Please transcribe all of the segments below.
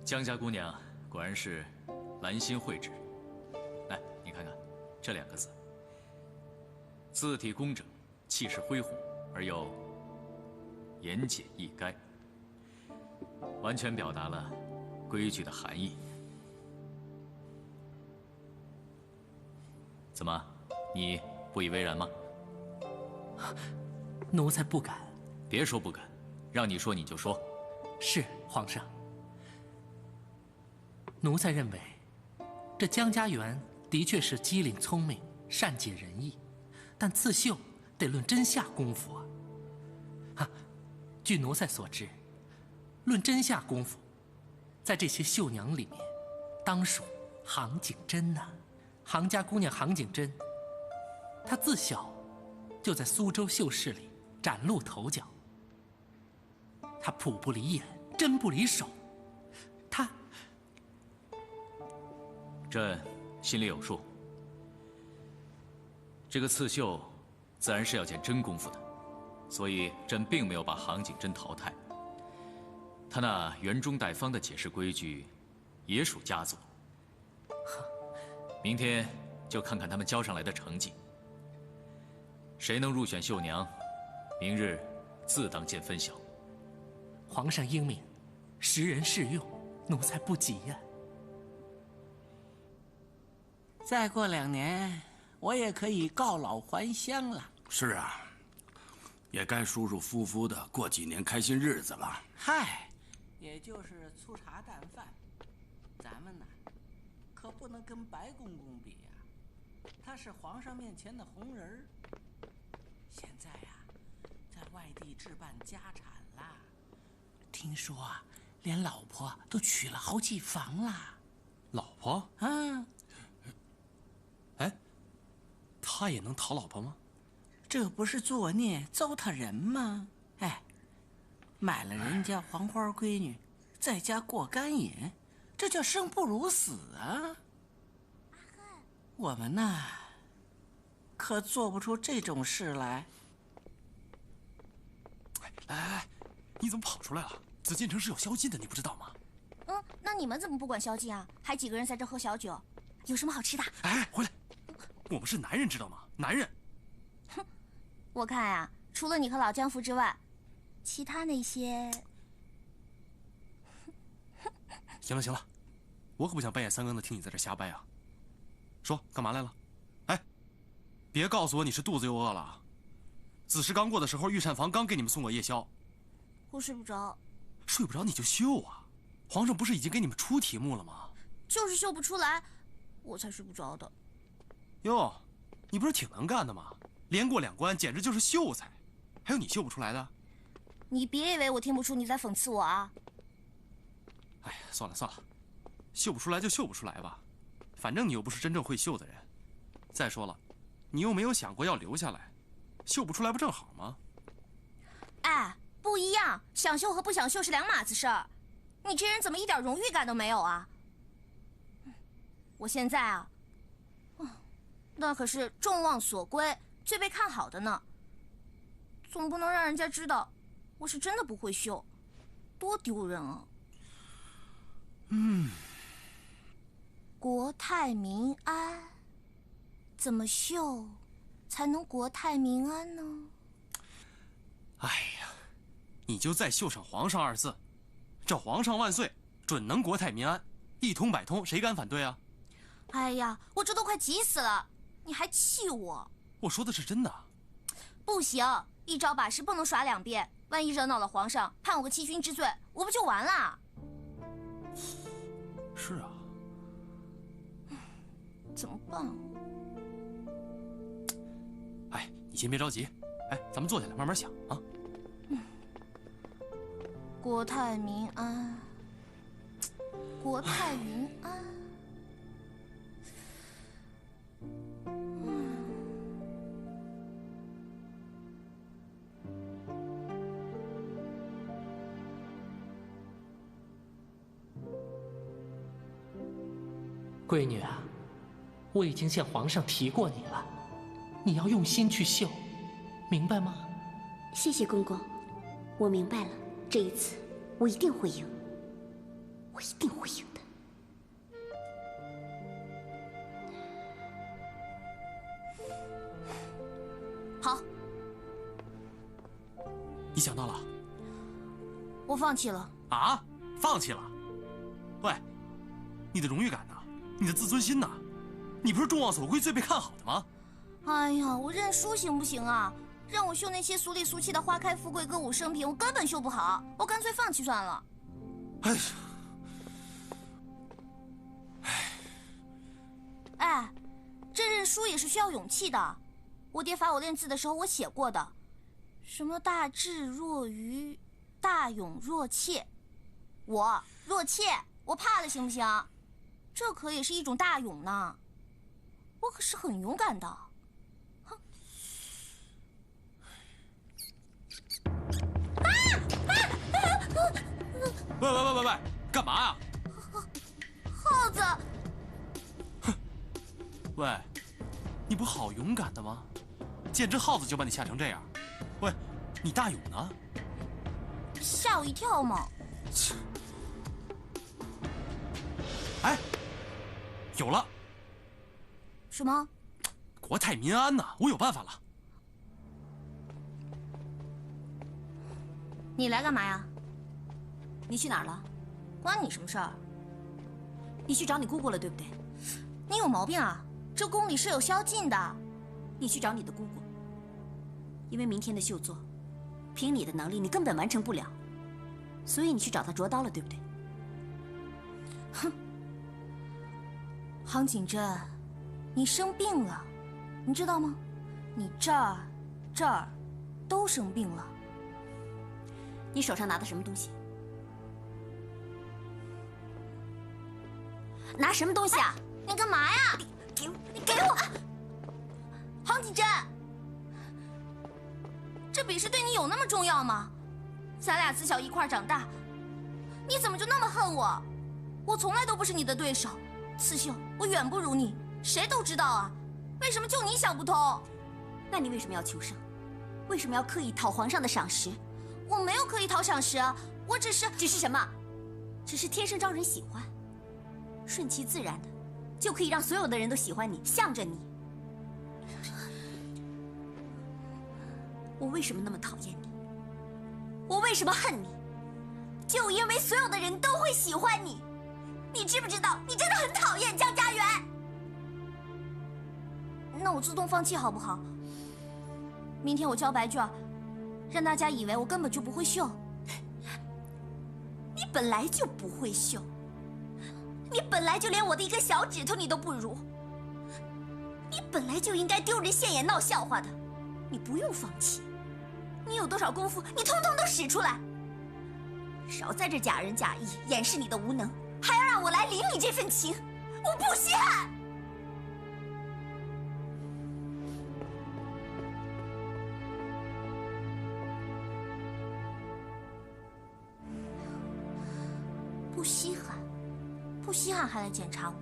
江家姑娘果然是兰心蕙质。来，你看看这2个字，字体工整，气势恢宏，而又言简意赅，完全表达了规矩的含义。怎么，你不以为然吗？奴才不敢。别说不敢，让你说你就说。是皇上。奴才认为，这江家园的确是机灵聪明、善解人意，但刺绣得论真下功夫啊！据奴才所知，论真下功夫，在这些绣娘里面，当属杭景真呐。杭家姑娘杭景真，她自小就在苏州绣室里崭露头角。她谱不离眼，针不离手，她……朕心里有数。这个刺绣自然是要见真功夫的，所以朕并没有把杭景真淘汰。他那圆中带方的解释规矩，也属佳作。明天就看看他们交上来的成绩，谁能入选绣娘，明日自当见分晓。皇上英明，识人适用，奴才不及呀。再过2年，我也可以告老还乡了。是啊，也该舒舒服服的过几年开心日子了。嗨，也就是粗茶淡饭，咱们呢，可不能跟白公公比呀。他是皇上面前的红人儿，现在呀，在外地置办家产啦。听说啊，连老婆都娶了好几房啦。老婆？啊，哎，他也能讨老婆吗？这不是作孽糟蹋人吗？哎，买了人家黄花闺女，在家过干瘾，这叫生不如死啊！我们呐，可做不出这种事来。哎，你怎么跑出来了？紫禁城是有宵禁的，你不知道吗？那你们怎么不管宵禁啊？还几个人在这喝小酒？有什么好吃的？哎，回来！我们是男人，知道吗？男人。哼，我看啊，除了你和老江福之外，其他那些……行了行了，我可不想半夜3更的听你在这瞎掰啊！说干嘛来了？哎，别告诉我你是肚子又饿了啊！子时刚过的时候，御膳房刚给你们送过夜宵。我睡不着。睡不着你就绣啊！皇上不是已经给你们出题目了吗？就是绣不出来，我才睡不着的。哟，你不是挺能干的吗？连过2关，简直就是秀才。还有你绣不出来的？你别以为我听不出你在讽刺我啊！哎呀，算了算了，绣不出来就绣不出来吧，反正你又不是真正会绣的人。再说了，你又没有想过要留下来，绣不出来不正好吗？哎，不一样，想绣和不想绣是2码子事儿。你这人怎么一点荣誉感都没有啊？我现在啊，那可是众望所归、最被看好的呢。总不能让人家知道我是真的不会绣，多丢人啊！国泰民安，怎么绣才能国泰民安呢？哎呀，你就再绣上皇上2字，这皇上万岁，准能国泰民安，一通百通，谁敢反对啊？哎呀，我这都快急死了，你还气我？我说的是真的。不行，一招把式不能耍2遍，万一惹恼了皇上，判我个欺君之罪，我不就完了？是啊。怎么办？哎，你先别着急，哎，咱们坐下来慢慢想啊。国泰民安，国泰民安。闺女啊，我已经向皇上提过你了，你要用心去绣，明白吗？谢谢公公，我明白了，这一次我一定会赢。我一定会赢的。好，你想到了？我放弃了。啊？放弃了？喂，你的荣誉感呢？你的自尊心呢？你不是众望所归、最被看好的吗？哎呀，我认输行不行啊？让我绣那些俗里俗气的花开富贵、歌舞升平，我根本绣不好，我干脆放弃算了。哎呀，哎，这认输也是需要勇气的。我爹罚我练字的时候，我写过的，什么大智若愚，大勇若怯。我若怯，我怕了，行不行？这可也是一种大勇呢。我可是很勇敢的。哼！喂，干嘛呀？耗子！喂，你不好勇敢的吗？见只耗子就把你吓成这样。喂，你大勇呢？吓我一跳嘛！哎，有了！什么？国泰民安呐！我有办法了。你来干嘛呀？你去哪儿了？关你什么事儿？你去找你姑姑了，对不对？你有毛病啊！这宫里是有宵禁的。你去找你的姑姑，因为明天的绣作，凭你的能力，你根本完成不了，所以你去找她捉刀了，对不对？哼，杭景真，你生病了，你知道吗？你这儿都生病了。你手上拿的什么东西？拿什么东西啊？你干嘛呀？你给我！杭景真，这比试对你有那么重要吗？咱俩自小一块儿长大，你怎么就那么恨我？我从来都不是你的对手，刺绣我远不如你，谁都知道啊。为什么就你想不通？那你为什么要求胜？为什么要刻意讨皇上的赏识？我没有刻意讨赏识啊，我只是什么？只是天生招人喜欢，顺其自然的，就可以让所有的人都喜欢你，向着你。我为什么那么讨厌你？我为什么恨你？就因为所有的人都会喜欢你。你知不知道，你真的很讨厌江家园？那我自动放弃好不好？明天我交白卷，让大家以为我根本就不会绣。你本来就不会绣，你本来就连我的一根小指头你都不如，你本来就应该丢人现眼闹笑话的，你不用放弃。你有多少功夫，你通通都使出来，少在这假仁假义，掩饰你的无能，还要让我来领你这份情，我不稀罕。不稀罕，不稀罕还来检查我，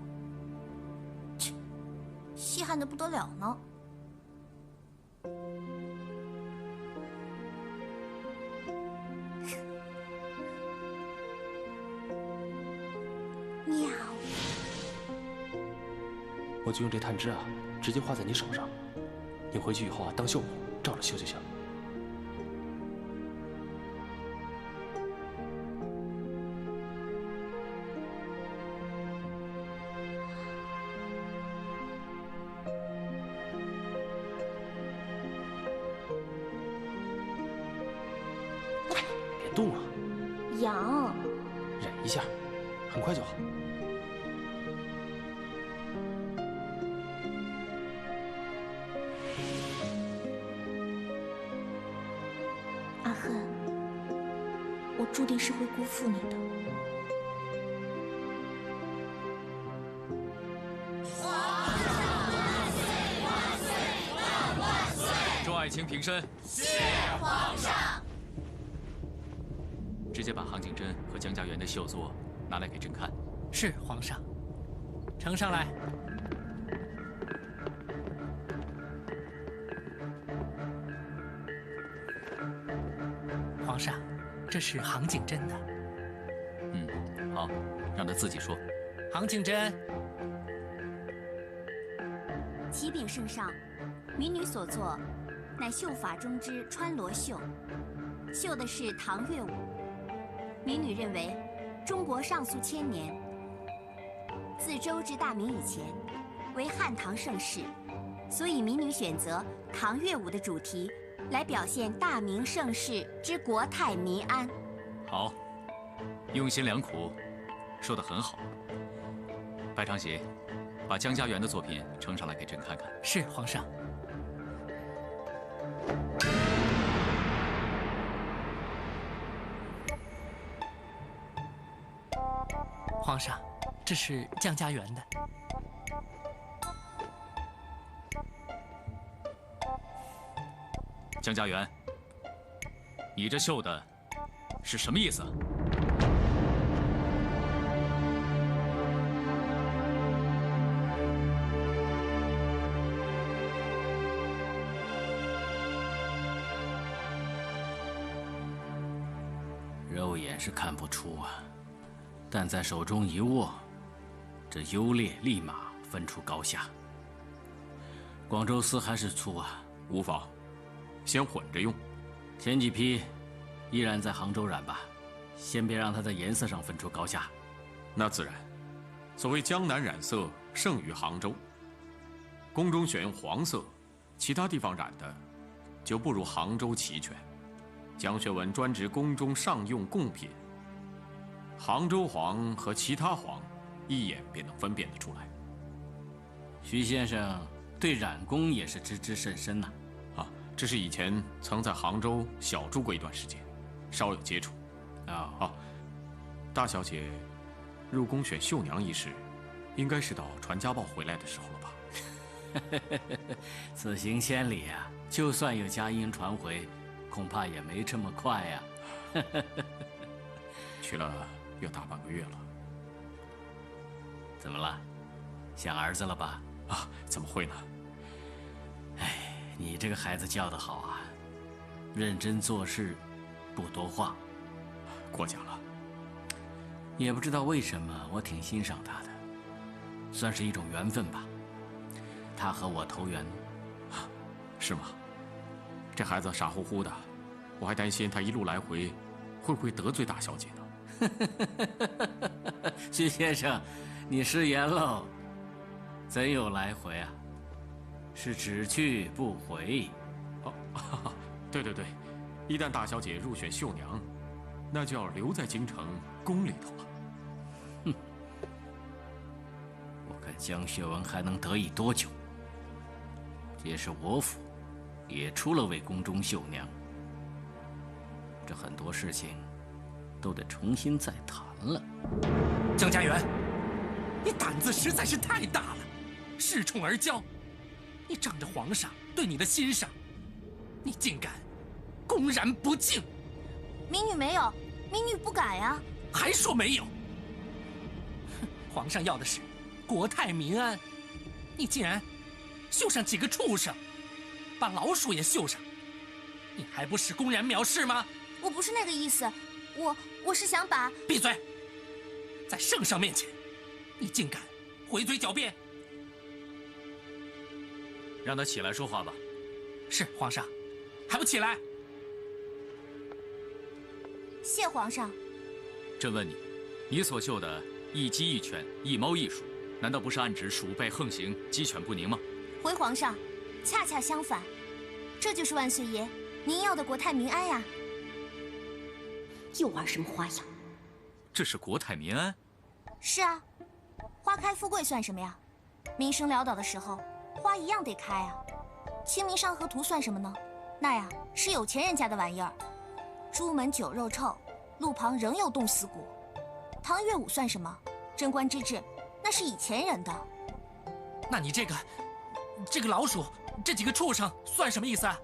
切，稀罕的不得了呢。喵。我就用这炭汁啊，直接画在你手上，你回去以后啊，当绣母照着绣就行。别动啊，痒。忍一下，很快就好。阿恨，我注定是会辜负你的。众爱卿平身。谢皇上。直接把杭景真和江家园的绣作拿来给朕看。是皇上，呈上来。皇上，这是杭景真的。好，让他自己说。杭庆珍，启禀圣上，民女所作，乃绣法中之穿罗绣，绣的是唐乐舞。民女认为，中国上溯千年，自周至大明以前，为汉唐盛世，所以民女选择唐乐舞的主题，来表现大明盛世之国泰民安。好，用心良苦，说得很好。白长喜，把江家园的作品呈上来给朕看看。是皇上。皇上，这是江家园的。江家园，你这绣的是什么意思啊？肉眼是看不出啊，但在手中一握，这优劣立马分出高下。广州丝还是粗啊，无妨，先混着用。前几批依然在杭州染吧，先别让它在颜色上分出高下。那自然，所谓江南染色胜于杭州。宫中选用黄色，其他地方染的就不如杭州齐全。江学文专职宫中上用贡品，杭州黄和其他黄，一眼便能分辨得出来。徐先生对染工也是知之甚深呐。啊，这是以前曾在杭州小住过一段时间，稍有接触。大小姐入宫选绣娘一事，应该是到传家宝回来的时候了吧？此行千里啊，就算有佳音传回，恐怕也没这么快呀。去了有大半个月了。怎么了？想儿子了吧？啊，怎么会呢？哎，你这个孩子教得好啊，认真做事，不多话。过奖了。也不知道为什么，我挺欣赏他的，算是一种缘分吧。他和我投缘。是吗？这孩子傻乎乎的，我还担心他一路来回，会不会得罪大小姐呢？徐先生，你失言喽，怎有来回啊？是只去不回。哦，对对对，一旦大小姐入选绣娘，那就要留在京城宫里头了。哼，我看江学文还能得意多久？也是我府，也出了位宫中绣娘，这很多事情都得重新再谈了。江家园，你胆子实在是太大了，恃宠而骄。你仗着皇上对你的欣赏，你竟敢公然不敬！民女没有，民女不敢呀。还说没有？皇上要的是国泰民安，你竟然绣上几个畜生，把老鼠也绣上，你还不是公然藐视吗？我不是那个意思，我是想把……闭嘴！在圣上面前，你竟敢回嘴狡辩！让他起来说话吧。是皇上，还不起来？谢皇上。朕问你，你所绣的一鸡一犬一猫一鼠，难道不是暗指鼠辈横行，鸡犬不宁吗？回皇上，恰恰相反，这就是万岁爷您要的国泰民安呀。又玩什么花样？这是国泰民安？是啊，花开富贵算什么呀？民生潦倒的时候，花一样得开啊。清明上河图算什么呢？那呀是有钱人家的玩意儿。朱门酒肉臭，路旁仍有冻死骨。唐乐舞算什么？贞观之治，那是以前人的。那你这个老鼠，这几个畜生算什么意思啊？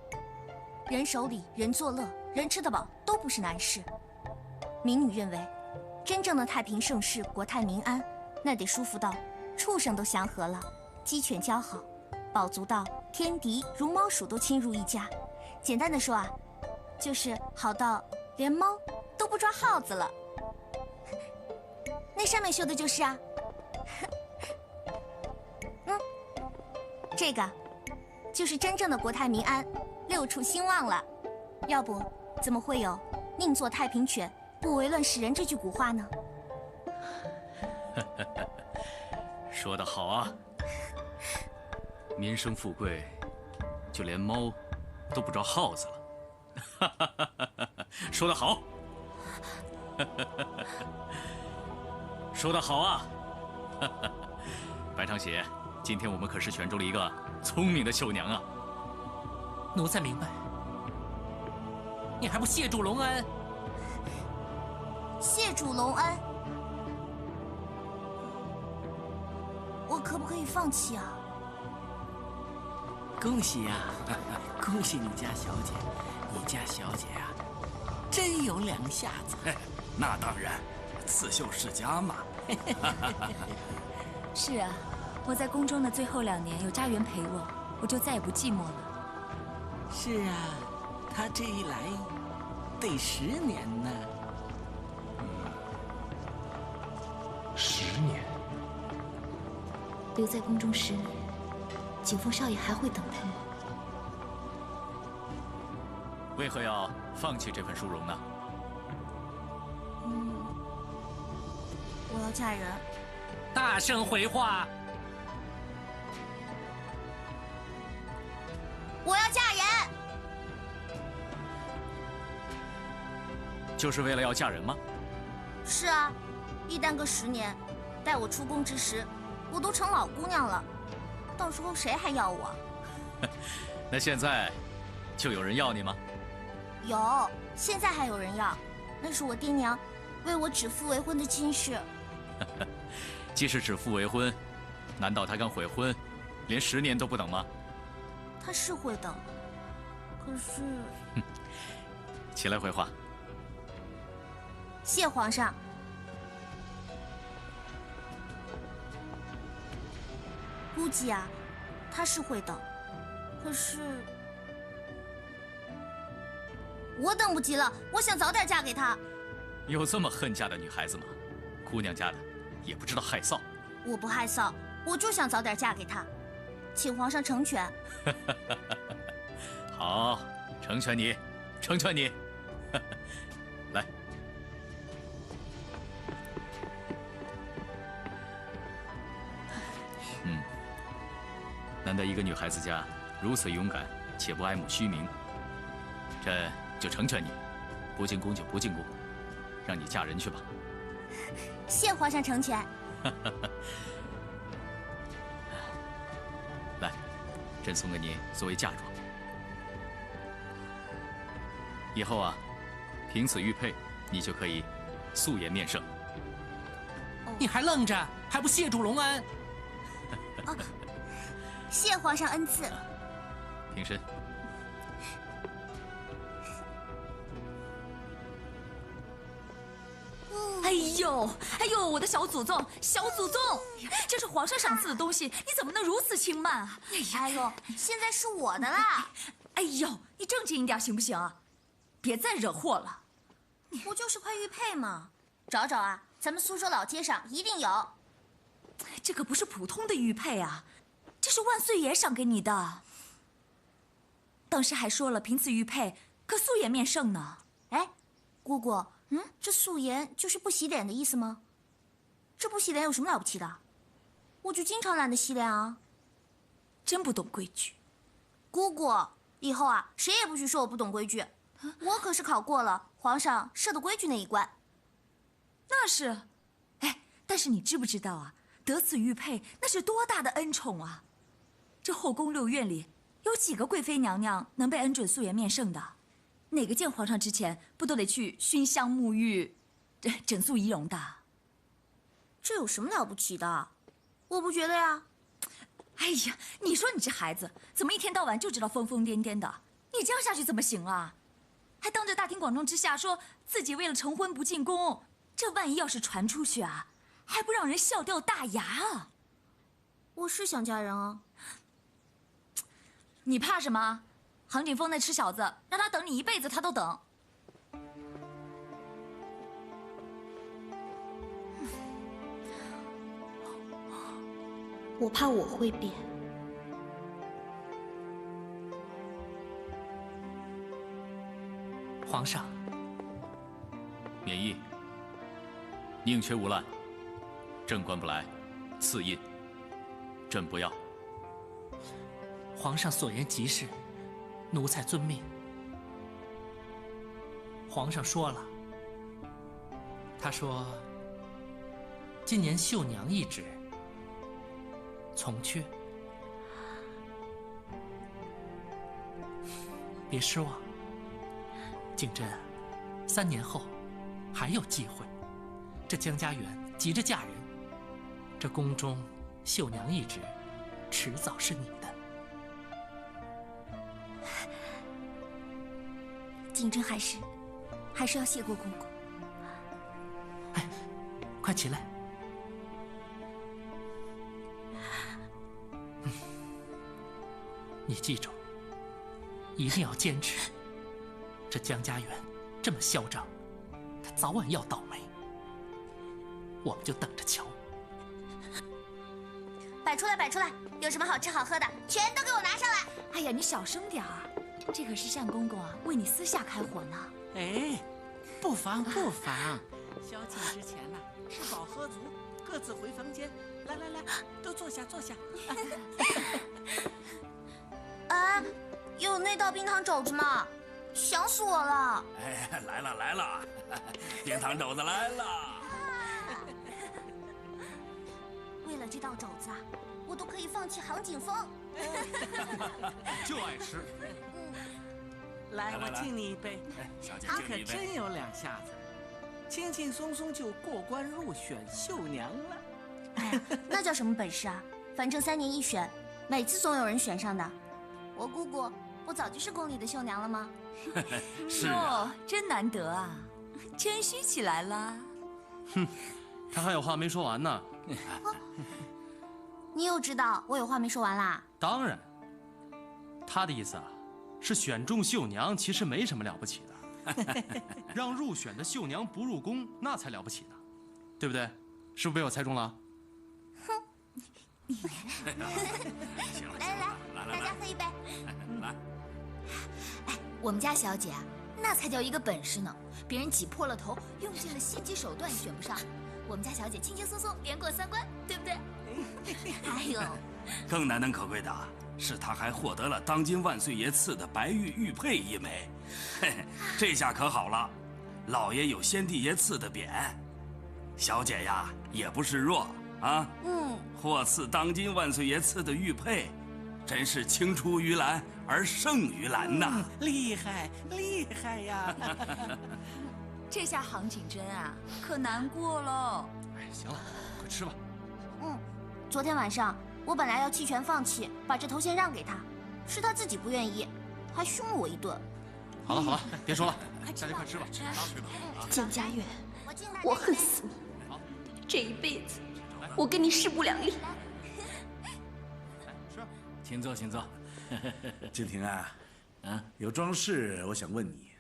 人手里人作乐，人吃得饱都不是难事。民女认为，真正的太平盛世、国泰民安，那得舒服到畜生都祥和了，鸡犬交好，饱足到天敌如猫鼠都侵入一家。简单的说啊，就是好到连猫都不抓耗子了。那上面绣的就是啊。这个就是真正的国泰民安，六畜兴旺了。要不怎么会有“宁做太平犬，不为乱世人”这句古话呢？说得好啊！民生富贵，就连猫都不着耗子了。说得好！说得好啊！白长喜，今天我们可是选中了一个聪明的绣娘啊！奴才明白。你还不谢主隆恩？谢主隆恩，我可不可以放弃啊？恭喜呀、恭喜你家小姐，你家小姐呀、真有两下子。那当然，刺绣世家嘛。是啊，我在宫中的最后2年有家园陪我就再也不寂寞了。是啊，他这一来得10年呢。 10年，留在宫中10年，景风少爷还会等他吗？为何要放弃这份殊荣呢？我要嫁人。大声回话！我要嫁人。就是为了要嫁人吗？是啊，一耽搁10年，待我出宫之时，我都成老姑娘了，到时候谁还要我？那现在就有人要你吗？有，现在还有人要，那是我爹娘为我指腹为婚的亲事。既是指腹为婚，难道他刚悔婚，连10年都不等吗？他是会等，可是……起来回话。谢皇上。估计啊，他是会等，可是我等不及了，我想早点嫁给他。有这么恨嫁的女孩子吗？姑娘家的也不知道害臊。我不害臊，我就想早点嫁给他，请皇上成全。好，成全你，成全你。来，难得一个女孩子家如此勇敢，且不爱慕虚名，这就成全你，不进宫就不进宫，让你嫁人去吧。谢皇上成全。来，朕送给你作为嫁妆。以后啊，凭此玉佩，你就可以素颜面圣。你还愣着，还不谢主隆恩？谢皇上恩赐。平身。哎呦，我的小祖宗，小祖宗，这是皇上赏赐的东西，你怎么能如此轻慢啊？哎呦，现在是我的啦！哎呦，你正经一点行不行啊？别再惹祸了。不就是块玉佩吗？找找啊，咱们苏州老街上一定有。这可不是普通的玉佩啊，这是万岁爷赏给你的。当时还说了，凭此玉佩可素颜面圣呢。哎，姑姑，这素颜就是不洗脸的意思吗？这不洗脸有什么了不起的？我就经常懒得洗脸啊。真不懂规矩。姑姑，以后啊，谁也不许说我不懂规矩。我可是考过了皇上设的规矩那一关。那是，哎，但是你知不知道啊？得此玉佩，那是多大的恩宠啊！这后宫6院里，有几个贵妃娘娘能被恩准素颜面圣的？哪个见皇上之前，不都得去熏香沐浴，整肃仪容的？这有什么了不起的？我不觉得呀。哎呀，你说你这孩子怎么一天到晚就知道疯疯癫癫的？你这样下去怎么行啊？还当着大庭广众之下说自己为了成婚不进宫，这万一要是传出去啊，还不让人笑掉大牙啊！我是想嫁人啊。你怕什么？杭景峰那吃小子，让他等你一辈子，他都等。我怕我会变。皇上，免议。宁缺毋滥，正官不来，赐印。朕不要。皇上所言极是，奴才遵命。皇上说了，他说今年绣娘一职从缺，别失望。景真，3年后还有机会。这江家园急着嫁人，这宫中绣娘一职，迟早是你的。景真还是要谢过公公。哎，快起来！你记住，一定要坚持。这江家园这么嚣张，他早晚要倒霉。我们就等着瞧。摆出来，摆出来！有什么好吃好喝的，全都给我拿上来！哎呀，你小声点儿，这可是单公公啊，为你私下开火呢。哎，不妨不妨。宵禁之前呢，吃饱喝足，各自回房间。来来来，都坐下坐下。啊，有那道冰糖肘子吗？想死我了！哎，来了来了，冰糖肘子来了。为了这道肘子啊，我都可以放弃杭景峰。就爱吃。来，我敬你一杯。小姐你可敬你一杯。真有两下子，轻轻松松就过关入选绣娘了。哎呀，那叫什么本事啊？反正3年一选，每次总有人选上的。我姑姑不早就是宫里的绣娘了吗？是啊，哟，真难得啊，谦虚起来了。哼，他还有话没说完呢。你又知道我有话没说完啦？当然，他的意思啊，是选中绣娘其实没什么了不起的，让入选的绣娘不入宫，那才了不起呢，对不对？是不是被我猜中了？来来来，大家喝一杯。来，哎，我们家小姐啊，那才叫一个本事呢，别人挤破了头，用尽了心机手段也选不上，我们家小姐轻轻松松连过3关，对不对？哎呦，更难能可贵的是，他还获得了当今万岁爷赐的白玉玉佩1枚。嘿嘿，这下可好了，老爷有先帝爷赐的匾，小姐呀也不是弱啊。获赐当今万岁爷赐的玉佩，真是青出于蓝而胜于蓝呐！厉害厉害呀！这下杭景真啊，可难过了。哎，行了，快吃吧。昨天晚上我本来要弃权放弃，把这头衔让给他，是他自己不愿意，还凶了我一顿。好了好了，别说了，大家快吃吧。江家园，我敬他。我恨死你！这一辈子，我跟你势不两立。请坐，请坐。敬亭啊，有桩事我想问你。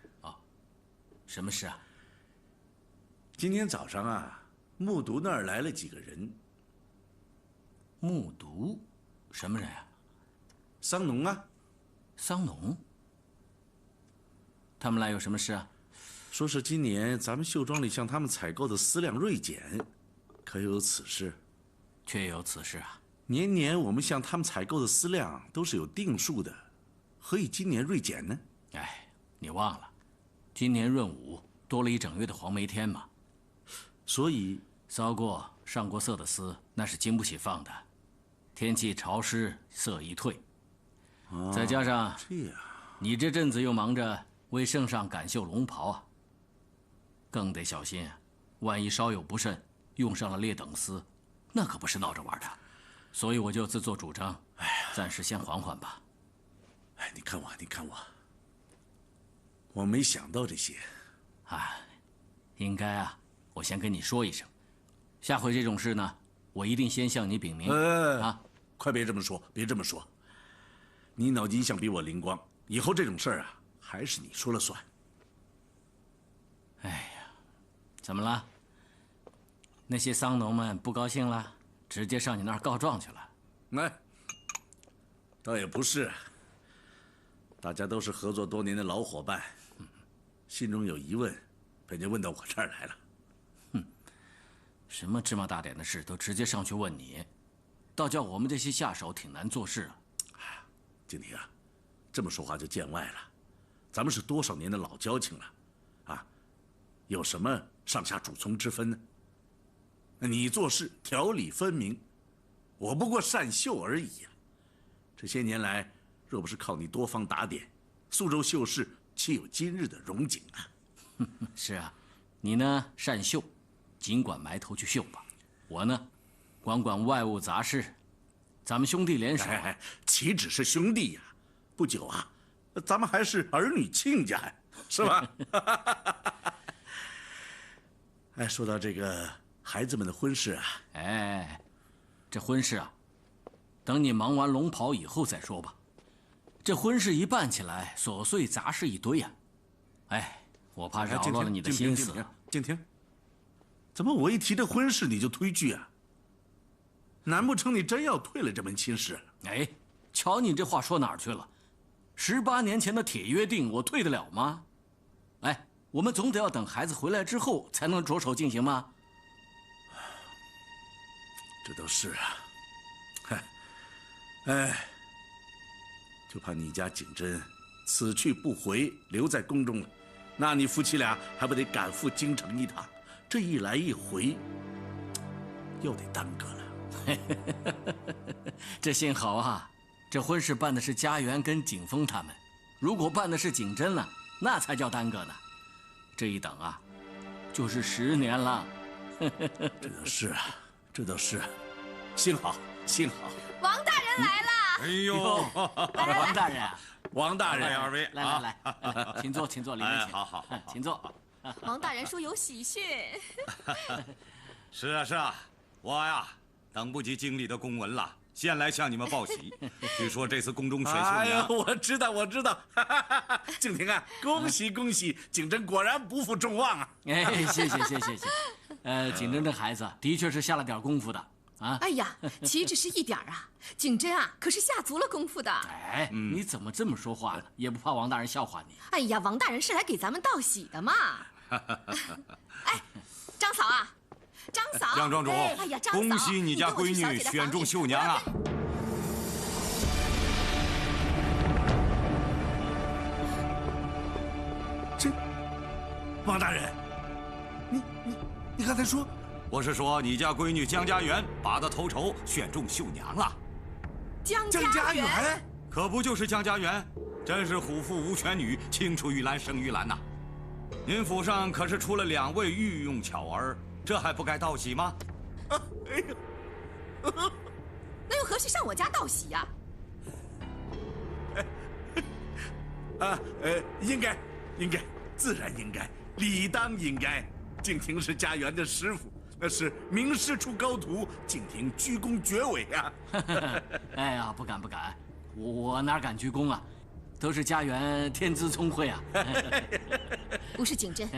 什么事啊？今天早上啊，木渎那儿来了几个人。木渎，什么人啊？桑农啊。桑农？他们来有什么事啊？说是今年咱们绣庄里向他们采购的丝量锐减，可有此事？确有此事啊。年年我们向他们采购的丝量都是有定数的，何以今年锐减呢？哎，你忘了，今年闰5多了1整月的黄梅天嘛。所以骚过、上过色的丝，那是经不起放的。天气潮湿，色一退。再加上这样，你这阵子又忙着为圣上赶绣龙袍啊，更得小心，万一稍有不慎，用上了劣等丝，那可不是闹着玩的。所以我就自作主张，暂时先缓缓吧。哎，你看我，我没想到这些。应该啊，我先跟你说一声，下回这种事呢，我一定先向你禀明。快别这么说，别这么说。你脑筋想比我灵光，以后这种事儿啊，还是你说了算。哎呀，怎么了？那些桑农们不高兴了，直接上你那儿告状去了？哎，倒也不是，大家都是合作多年的老伙伴，心中有疑问，便就问到我这儿来了。什么芝麻大点的事都直接上去问你，倒叫我们这些下手挺难做事啊。景亭啊，这么说话就见外了，咱们是多少年的老交情了，啊，有什么上下主从之分呢？你做事条理分明，我不过善绣而已呀。这些年来，若不是靠你多方打点，苏州绣市岂有今日的荣景啊？是啊，你呢善绣，尽管埋头去绣吧。我呢，管外务杂事。咱们兄弟联手，岂止是兄弟呀？不久啊，咱们还是儿女亲家呀，是吧？哎，说到这个孩子们的婚事啊，哎，这婚事啊，等你忙完龙袍以后再说吧。这婚事一办起来，琐碎杂事一堆呀。哎，我怕扰乱了你的心思。静听，怎么我一提这婚事你就推拒啊？难不成你真要退了这门亲事？哎，瞧你这话说哪儿去了？18年前的铁约定，我退得了吗？哎，我们总得要等孩子回来之后才能着手进行吗？这都是啊，嗨，哎，就怕你家景真此去不回，留在宫中了，那你夫妻俩还不得赶赴京城一趟？这一来一回，又得耽搁了。这幸好啊，这婚事办的是家园跟景峰他们，如果办的是景真了，那才叫耽搁呢。这一等啊，就是10年了。这都是啊，这都是，幸好，幸好。王大人来了！哎呦，王大人，王大人，二位，来，请坐，里面请。好，请坐。王大人说有喜讯。是啊，我呀。等不及京里的公文了，先来向你们报喜。据说这次宫中选秀娘，哎呀，我知道，静婷啊，恭喜，景真果然不负众望啊！哎，谢谢。景真这孩子的确是下了点功夫的啊。哎呀，岂止是一点啊，景真啊可是下足了功夫的。哎，你怎么这么说话呢？也不怕王大人笑话你？哎呀，王大人是来给咱们道喜的嘛。哎，张嫂啊。张嫂，杨庄主，哎呀，张嫂，恭喜你家闺女选中绣娘啊！这，王大人，你刚才说？我是说你家闺女江家园拔得头筹，选中绣娘了。江家园，可不就是江家园？真是虎父无犬女，青出于蓝胜于蓝呐！您府上可是出了2位御用巧儿。这还不该道喜吗？哎呀，那又何须上我家道喜呀？应该，自然应该，理当应该。静婷是家园的师傅，那是名师出高徒，静婷鞠躬绝尾啊！哎呀，不敢，我哪敢鞠躬啊？都是家园天资聪慧啊！不是景真。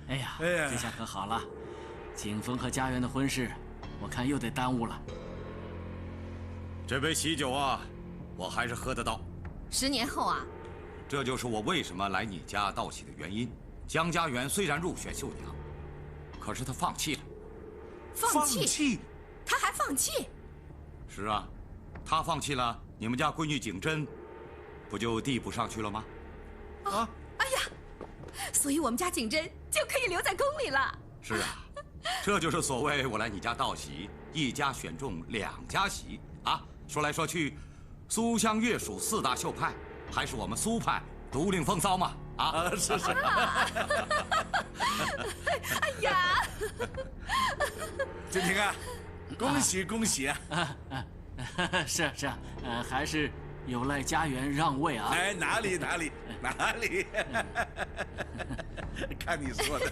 哎呀，这下可好了，景峰和家园的婚事，我看又得耽误了。这杯喜酒啊，我还是喝得到。10年后啊，这就是我为什么来你家道喜的原因。江家园虽然入选绣娘，可是他放弃了。放弃？他还放弃？是啊，他放弃了，你们家闺女景真，不就递补上去了吗？啊！哎呀，所以我们家景真就可以留在宫里了。是啊，这就是所谓我来你家道喜，一家选中2家喜啊！说来说去，苏湘粤蜀4大绣派，还是我们苏派独领风骚嘛！啊，是。哎呀，景婷啊，恭喜啊！是啊，还是有赖家园让位啊！哎，哪里，看你说的。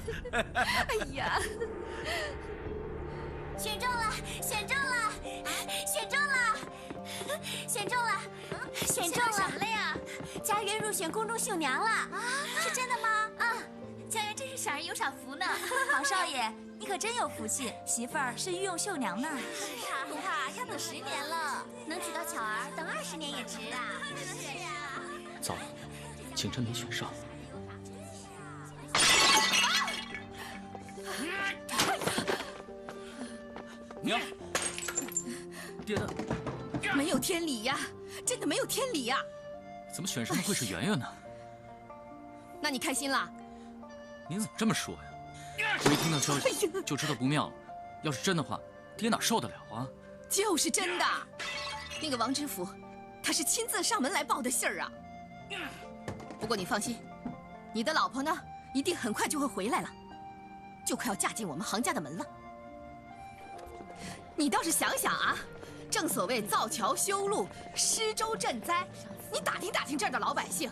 哎呀，选中了！什么了呀？家园入选宫中绣娘了啊！是真的吗？啊，家园真是赏儿有少福呢。黄少爷，你可真有福气，媳妇儿是御用绣娘呢。是呀，恐怕要等10年了，能娶到巧儿，等20年也值啊。是啊。糟了，景琛没选上。娘，爹的，没有天理呀，真的没有天理呀！怎么选上的会是圆圆呢？那你开心了？您怎么这么说呀？我一听到消息就知道不妙了。要是真的话，爹哪受得了啊？就是真的。那个王知府，他是亲自上门来报的信儿啊。不过你放心，你的老婆呢，一定很快就会回来了，就快要嫁进我们杭家的门了。你倒是想想啊，正所谓造桥修路、施粥赈灾，你打听打听这儿的老百姓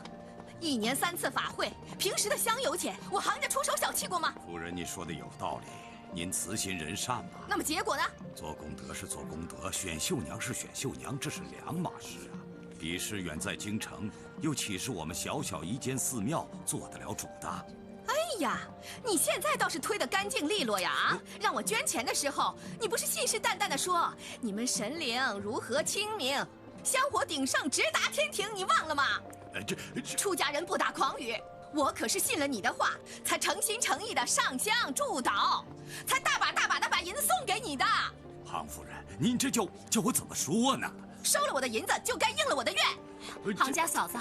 ，1年3次法会，平时的香油钱，我杭家出手小气过吗？夫人，你说的有道理，您慈心人善嘛。那么结果呢？做功德是做功德，选绣娘是选绣娘，这是两码事啊。比试远在京城，又岂是我们小小一间寺庙做得了主的？哎呀，你现在倒是推得干净利落呀！啊，让我捐钱的时候，你不是信誓旦旦地说你们神灵如何清明，香火鼎盛，直达天庭，你忘了吗？出家人不打诳语，我可是信了你的话，才诚心诚意的上香祝祷，才大把大把的把银子送给你的。杭夫人，您这叫我怎么说呢？收了我的银子，就该应了我的愿。杭家嫂子，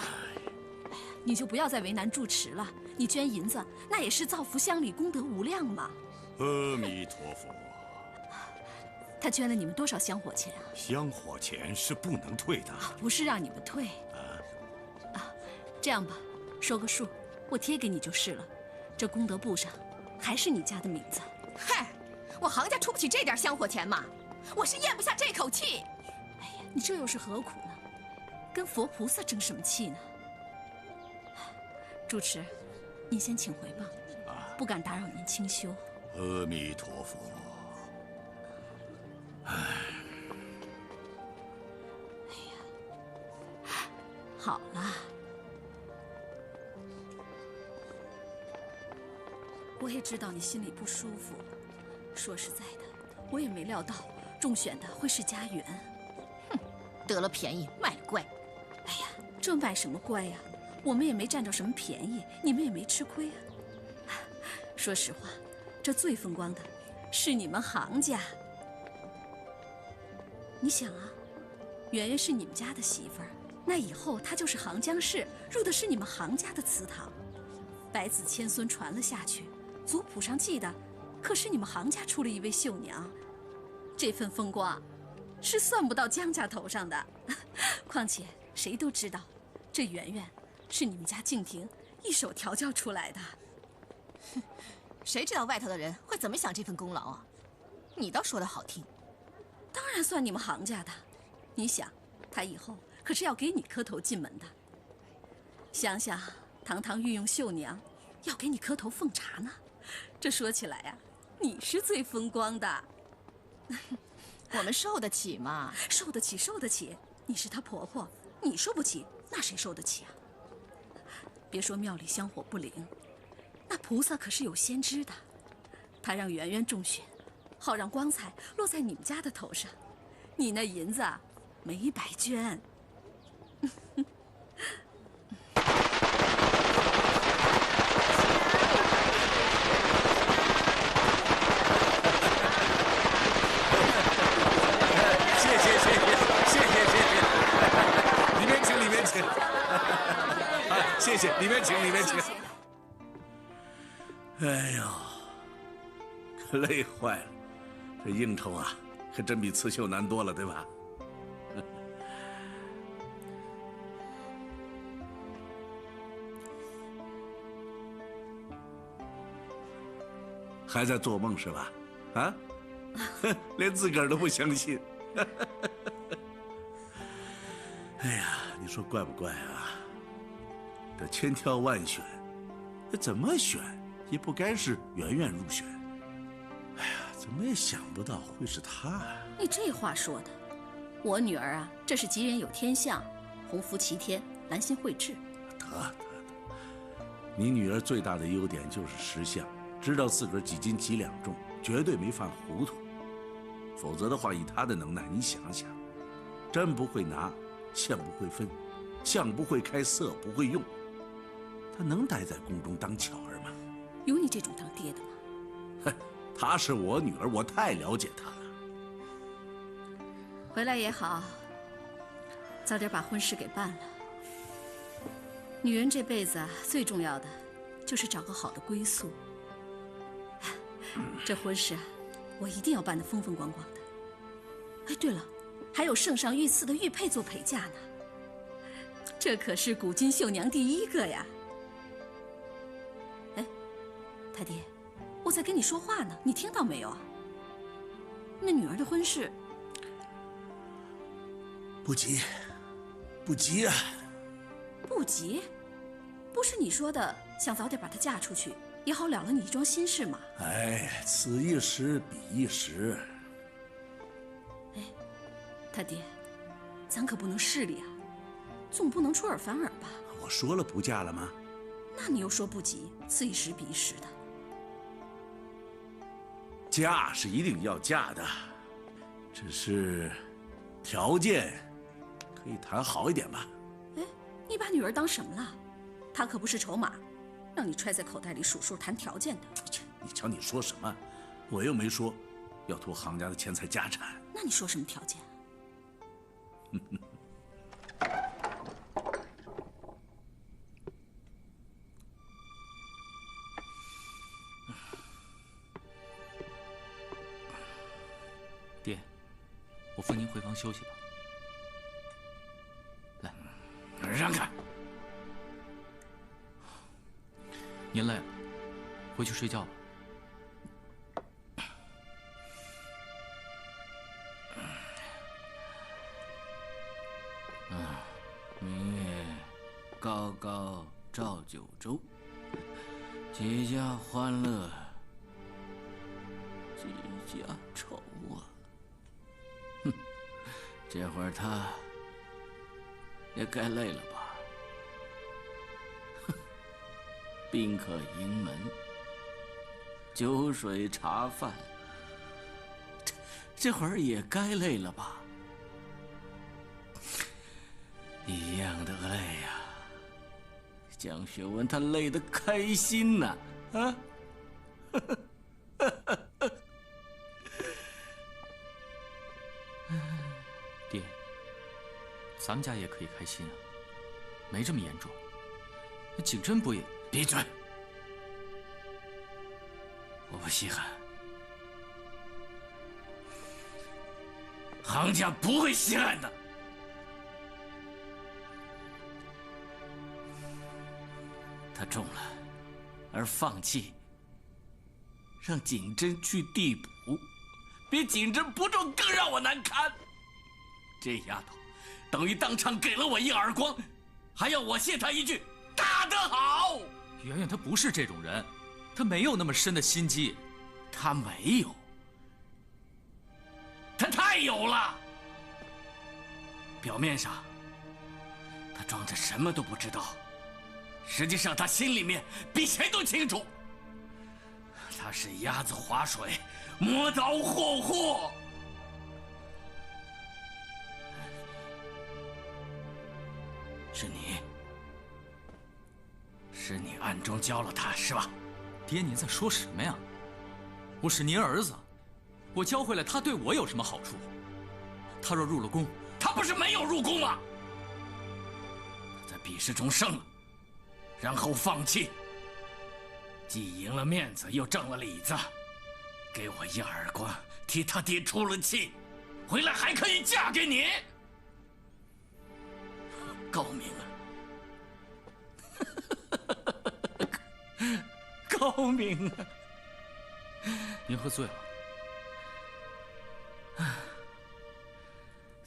你就不要再为难住持了。你捐银子，那也是造福乡里，功德无量嘛。阿弥陀佛。他捐了你们多少香火钱啊？香火钱是不能退的。不是让你们退。这样吧，说个数，我贴给你就是了。这功德簿上还是你家的名字。嗨，我杭家出不起这点香火钱嘛，我是咽不下这口气。哎呀，你这又是何苦呢？跟佛菩萨争什么气呢？住持，您先请回吧，不敢打扰您清修。阿弥陀佛。哎呀，好了，我也知道你心里不舒服。说实在的，我也没料到中选的会是家园。哼，得了便宜卖乖。哎呀，这卖什么乖呀？我们也没占着什么便宜，你们也没吃亏啊。说实话，这最风光的是你们杭家。你想啊，圆圆是你们家的媳妇儿，那以后她就是杭江氏，入的是你们杭家的祠堂，百子千孙传了下去，族谱上记的可是你们杭家出了一位绣娘，这份风光是算不到江家头上的。况且谁都知道，这圆圆是你们家静婷一手调教出来的。谁知道外头的人会怎么想这份功劳啊？你倒说得好听。当然算你们杭家的。你想，他以后可是要给你磕头进门的。想想，堂堂御用绣娘，要给你磕头奉茶呢。这说起来呀，你是最风光的。我们受得起吗？受得起，受得起。你是她婆婆，你受不起，那谁受得起啊？别说庙里香火不灵，那菩萨可是有先知的，他让圆圆中选，好让光彩落在你们家的头上。你那银子啊，没白捐。谢谢，里面请，里面请。哎呦，可累坏了，这应酬啊，可真比刺绣难多了，对吧？还在做梦是吧？啊，连自个儿都不相信。哎呀，你说怪不怪啊？这千挑万选，怎么选也不该是圆圆入选。哎呀，怎么也想不到会是她啊！你这话说的，我女儿啊，这是吉人有天相，鸿福齐天，兰心蕙质。得，你女儿最大的优点就是识相，知道自个儿几斤几两重，绝对没犯糊涂。否则的话，以他的能耐，你想想，针不会拿，线不会分，相不会开，色不会用，他能待在宫中当巧儿吗？有你这种当爹的吗？哼，她是我女儿，我太了解她了。回来也好，早点把婚事给办了。女人这辈子啊，最重要的就是找个好的归宿。这婚事啊，我一定要办得风风光光的。哎，对了，还有圣上御赐的玉佩做陪嫁呢，这可是古今绣娘第一个呀。哎，太爹，我在跟你说话呢，你听到没有啊？那女儿的婚事，不急，不急啊！不急？不是你说的想早点把她嫁出去，也好了了你一桩心事吗？哎，此一时彼一时。哎，他爹，咱可不能势利啊，总不能出尔反尔吧？我说了不嫁了吗？那你又说不急，此一时彼一时的。嫁是一定要嫁的，只是条件可以谈好一点吧。哎，你把女儿当什么了？她可不是筹码，让你揣在口袋里数数谈条件的。你瞧你说什么？我又没说要图行家的钱财家产。那你说什么条件？爹，我扶您回房休息吧。来，让开！您累了，回去睡觉吧。明月高高照九州，几家欢乐几家愁啊！哼，这会儿他也该累了吧？哼，宾客迎门，酒水茶饭，这会儿也该累了吧？一样的累呀，蒋学文他累得开心呐，啊！爹，咱们家也可以开心啊，没这么严重。那景真不也……闭嘴！我不稀罕，行家不会稀罕的。他中了，而放弃，让景真去递补，比景真不中更让我难堪。这丫头，等于当场给了我一耳光，还要我谢她一句“打得好”。圆圆她不是这种人，她没有那么深的心机。她没有，她太有了。表面上，她装着什么都不知道。实际上，他心里面比谁都清楚。他是鸭子划水，磨刀霍霍。是你暗中教了他，是吧？爹，您在说什么呀？我是您儿子，我教会了他，对我有什么好处？他若入了宫，他不是没有入宫吗？他在比试中胜了。然后放弃，既赢了面子，又挣了里子，给我一耳光，替他爹出了气，回来还可以嫁给你，高明啊！高明啊！您喝醉了，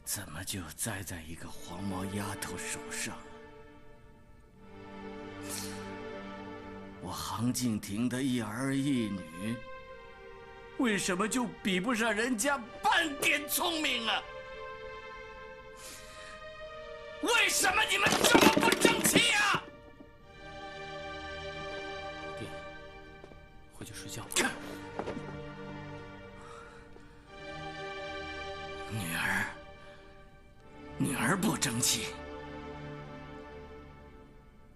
怎么就栽在一个黄毛丫头手上？我杭敬亭的一儿一女，为什么就比不上人家半点聪明啊？为什么你们这么不争气啊？爹，回去睡觉。女儿不争气，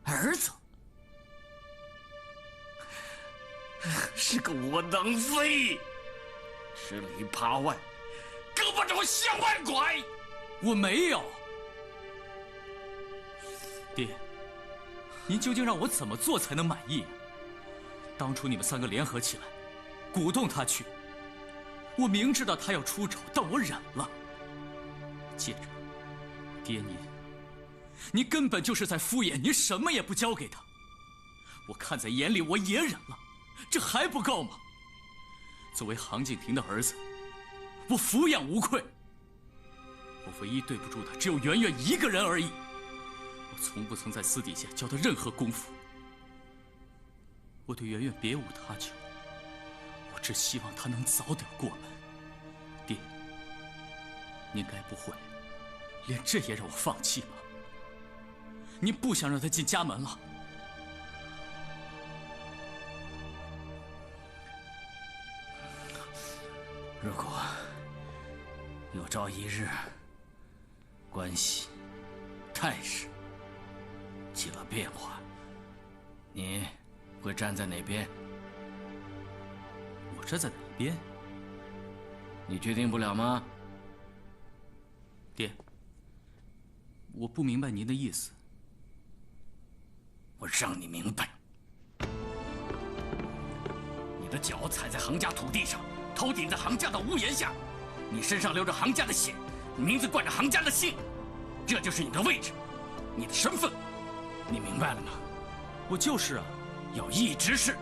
儿子是个窝囊废，吃里扒外，胳膊肘向外拐。我没有。爹，您究竟让我怎么做才能满意？当初你们3个联合起来，鼓动他去，我明知道他要出丑，但我忍了。接着，爹你根本就是在敷衍，你什么也不交给他。我看在眼里，我也忍了，这还不够吗？作为杭景亭的儿子，我抚养无愧。我唯一对不住的只有圆圆一个人而已。我从不曾在私底下教她任何功夫。我对圆圆别无他求，我只希望她能早点过门。爹，您该不会连这也让我放弃吧？您不想让她进家门了？如果有朝一日关系、态势起了变化，你会站在哪边？我站在哪一边？你决定不了吗？爹，我不明白您的意思。我让你明白，你的脚踩在杭家土地上，头顶在杭家的屋檐下，你身上流着杭家的血，你名字冠着杭家的姓，这就是你的位置，你的身份，你明白了吗？我就是啊，要一直是，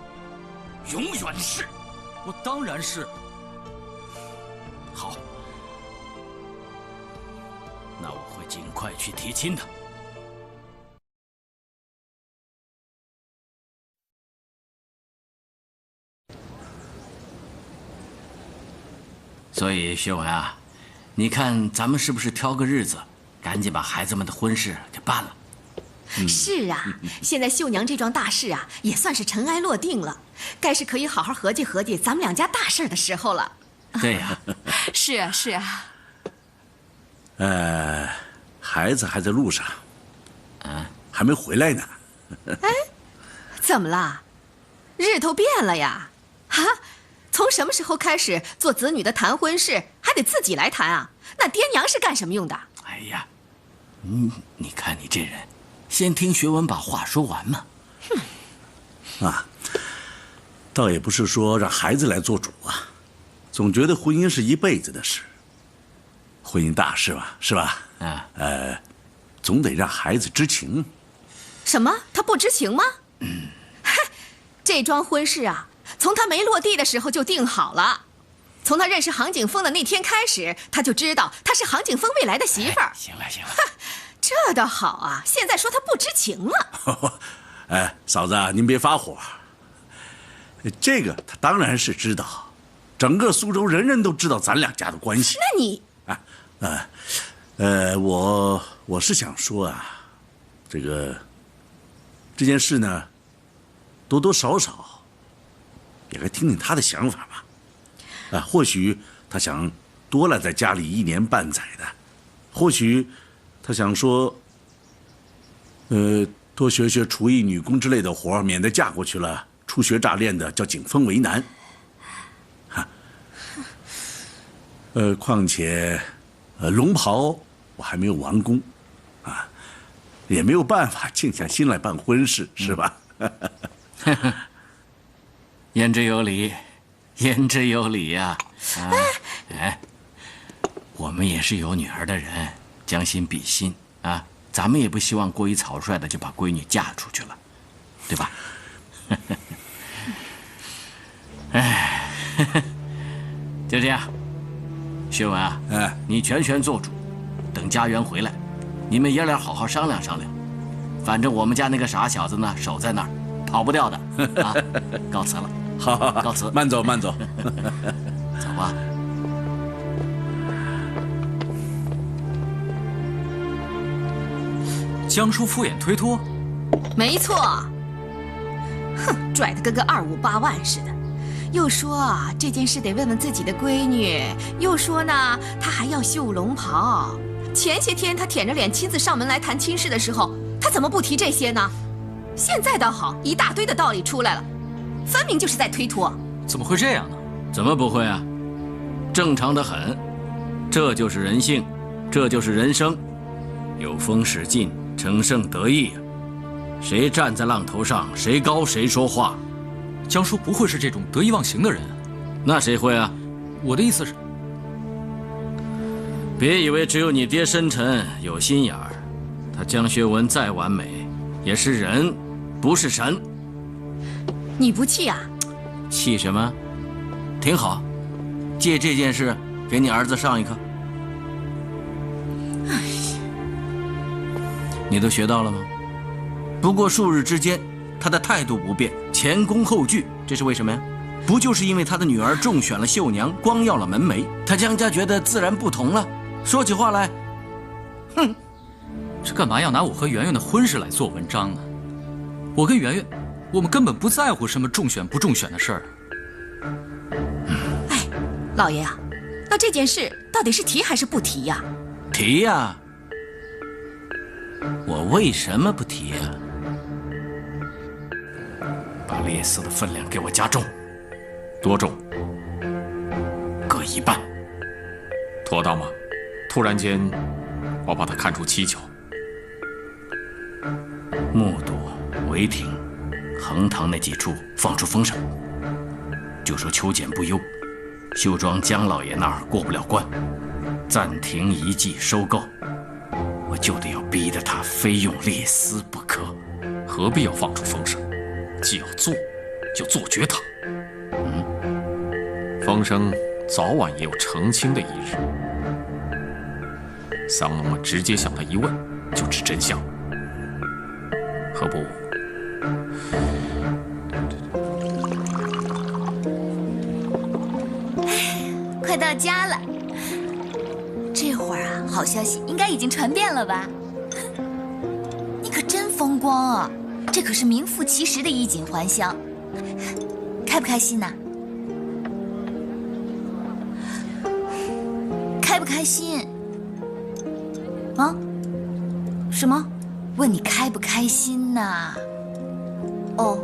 永远是。我当然是。好，那我会尽快去提亲的。所以薛文啊，你看咱们是不是挑个日子，赶紧把孩子们的婚事给办了？是啊，现在秀娘这桩大事啊，也算是尘埃落定了，该是可以好好合计合计咱们2家大事的时候了。对呀，是啊，是啊。孩子还在路上，还没回来呢。哎，怎么了？日头变了呀？啊？从什么时候开始做子女的谈婚事还得自己来谈啊？那爹娘是干什么用的？哎呀，你看你这人，先听学文把话说完嘛。倒也不是说让孩子来做主啊，总觉得婚姻是一辈子的事，婚姻大事嘛，是吧？总得让孩子知情。什么？他不知情吗？这桩婚事啊，从他没落地的时候就定好了。从他认识杭景峰的那天开始，他就知道她是杭景峰未来的媳妇儿。行了行了，这倒好啊！现在说他不知情了。嫂子，您别发火。这个他当然是知道，整个苏州人人都知道咱2家的关系。那你我是想说啊，这件事呢，多多少少也该听听他的想法吧。或许他想多了在家里1年半载的，或许他想说，多学学厨艺、女工之类的活，免得嫁过去了初学乍练的叫景峰为难。况且，龙袍我还没有完工，也没有办法静下心来办婚事，是吧？言之有理，言之有理呀！我们也是有女儿的人，将心比心啊，咱们也不希望过于草率的就把闺女嫁出去了，对吧？就这样，薛文啊，你全做主，等家园回来，你们爷俩好好商量商量。反正我们家那个傻小子呢，守在那儿，跑不掉的啊！告辞了。好，告辞。慢走，慢走。走吧。江叔敷衍推脱？没错。哼，拽得跟个258万似的。又说啊这件事得问问自己的闺女，又说呢他还要绣龙袍。前些天他舔着脸亲自上门来谈亲事的时候，他怎么不提这些呢？现在倒好，一大堆的道理出来了，分明就是在推脱。怎么会这样呢？怎么不会啊？正常的很，这就是人性，这就是人生，有风使劲，乘胜得意。谁站在浪头上，谁高谁说话。江叔不会是这种得意忘形的人啊？那谁会啊？我的意思是，别以为只有你爹深沉有心眼儿，他江学文再完美，也是人，不是神。你不气啊？气什么？挺好，借这件事给你儿子上一课。你都学到了吗？不过数日之间，他的态度不变，前恭后惧，这是为什么呀？不就是因为他的女儿中选了绣娘，光耀了门楣，他江家觉得自然不同了，说起话来，哼，这干嘛要拿我和圆圆的婚事来做文章呢？我跟圆圆，我们根本不在乎什么中选不中选的事儿。哎，老爷啊，那这件事到底是提还是不提呀？提呀！我为什么不提呀？把列斯的分量给我加重。多重？各一半。妥当吗？突然间，我把它看出蹊跷。木渎、围亭、横塘那几处放出风声，就说秋检不优，绣庄江老爷那儿过不了关，暂停一季收购，我就得要逼得他非用列斯不可。何必要放出风声？既要做，就做绝它。风声早晚也有澄清的一日。桑农们直接向他一问，就知真相。何不？快到家了，这会儿啊，好消息应该已经传遍了吧？你可真风光啊！这可是名副其实的衣锦还乡，开不开心呐？开不开心？啊？什么？问你开不开心呐？哦，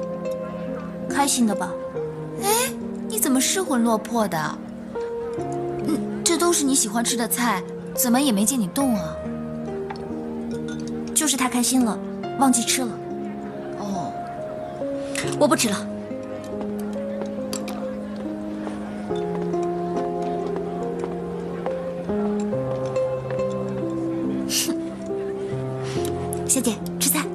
开心的吧？哎，你怎么失魂落魄的？这都是你喜欢吃的菜，怎么也没见你动啊？就是他开心了，忘记吃了。哦，我不吃了。小姐，吃菜。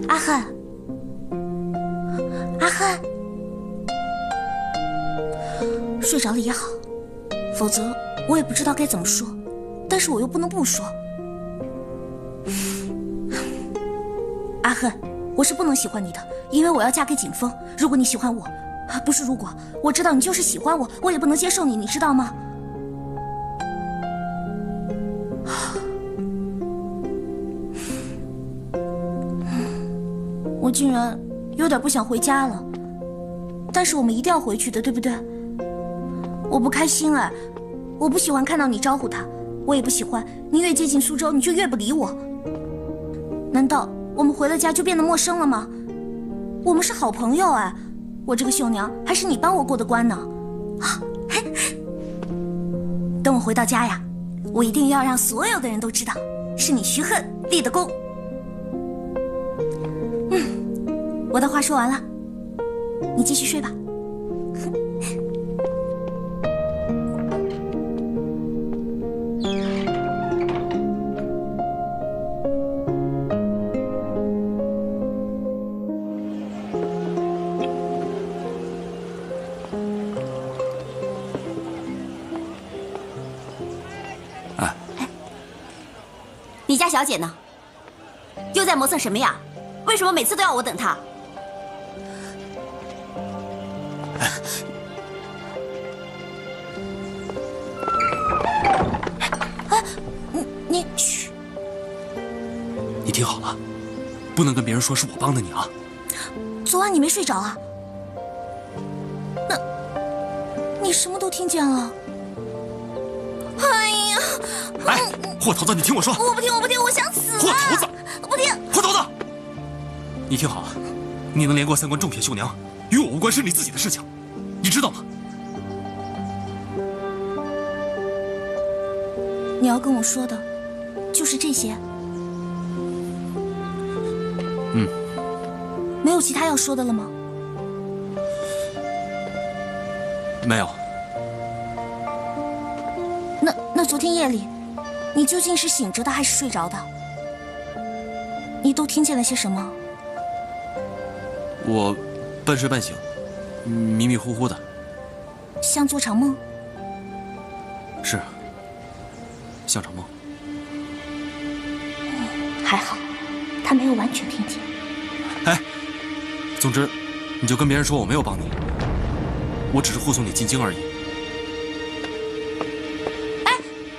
阿汉，睡着了也好，否则我也不知道该怎么说，但是我又不能不说。阿恨，我是不能喜欢你的，因为我要嫁给景风。如果你喜欢我，不是如果，我知道你就是喜欢我，我也不能接受你，你知道吗？我竟然有点不想回家了，但是我们一定要回去的，对不对？我不开心哎，我不喜欢看到你招呼他，我也不喜欢你越接近苏州你就越不理我。难道我们回了家就变得陌生了吗？我们是好朋友哎，我这个绣娘还是你帮我过的关呢。啊，等我回到家呀，我一定要让所有的人都知道，是你徐恨立的功。我的话说完了，你继续睡吧。小姐呢？又在磨蹭什么呀？为什么每次都要我等她？你嘘，你听好了，不能跟别人说是我帮的你啊。昨晚你没睡着啊？那，你什么都听见了？哎呀！哎，货头子，你听我说。我不听，我不听，我想死了！货头子，不听！货头子，你听好了，你能连过3关，重铁绣娘，与我无关，是你自己的事情，你知道吗？你要跟我说的，就是这些。嗯。没有其他要说的了吗？没有。那昨天夜里，你究竟是醒着的还是睡着的？你都听见了些什么？我半睡半醒，迷迷糊糊的。像做场梦？是。像场梦。还好，他没有完全听见。哎，总之，你就跟别人说我没有帮你，我只是护送你进京而已。哎，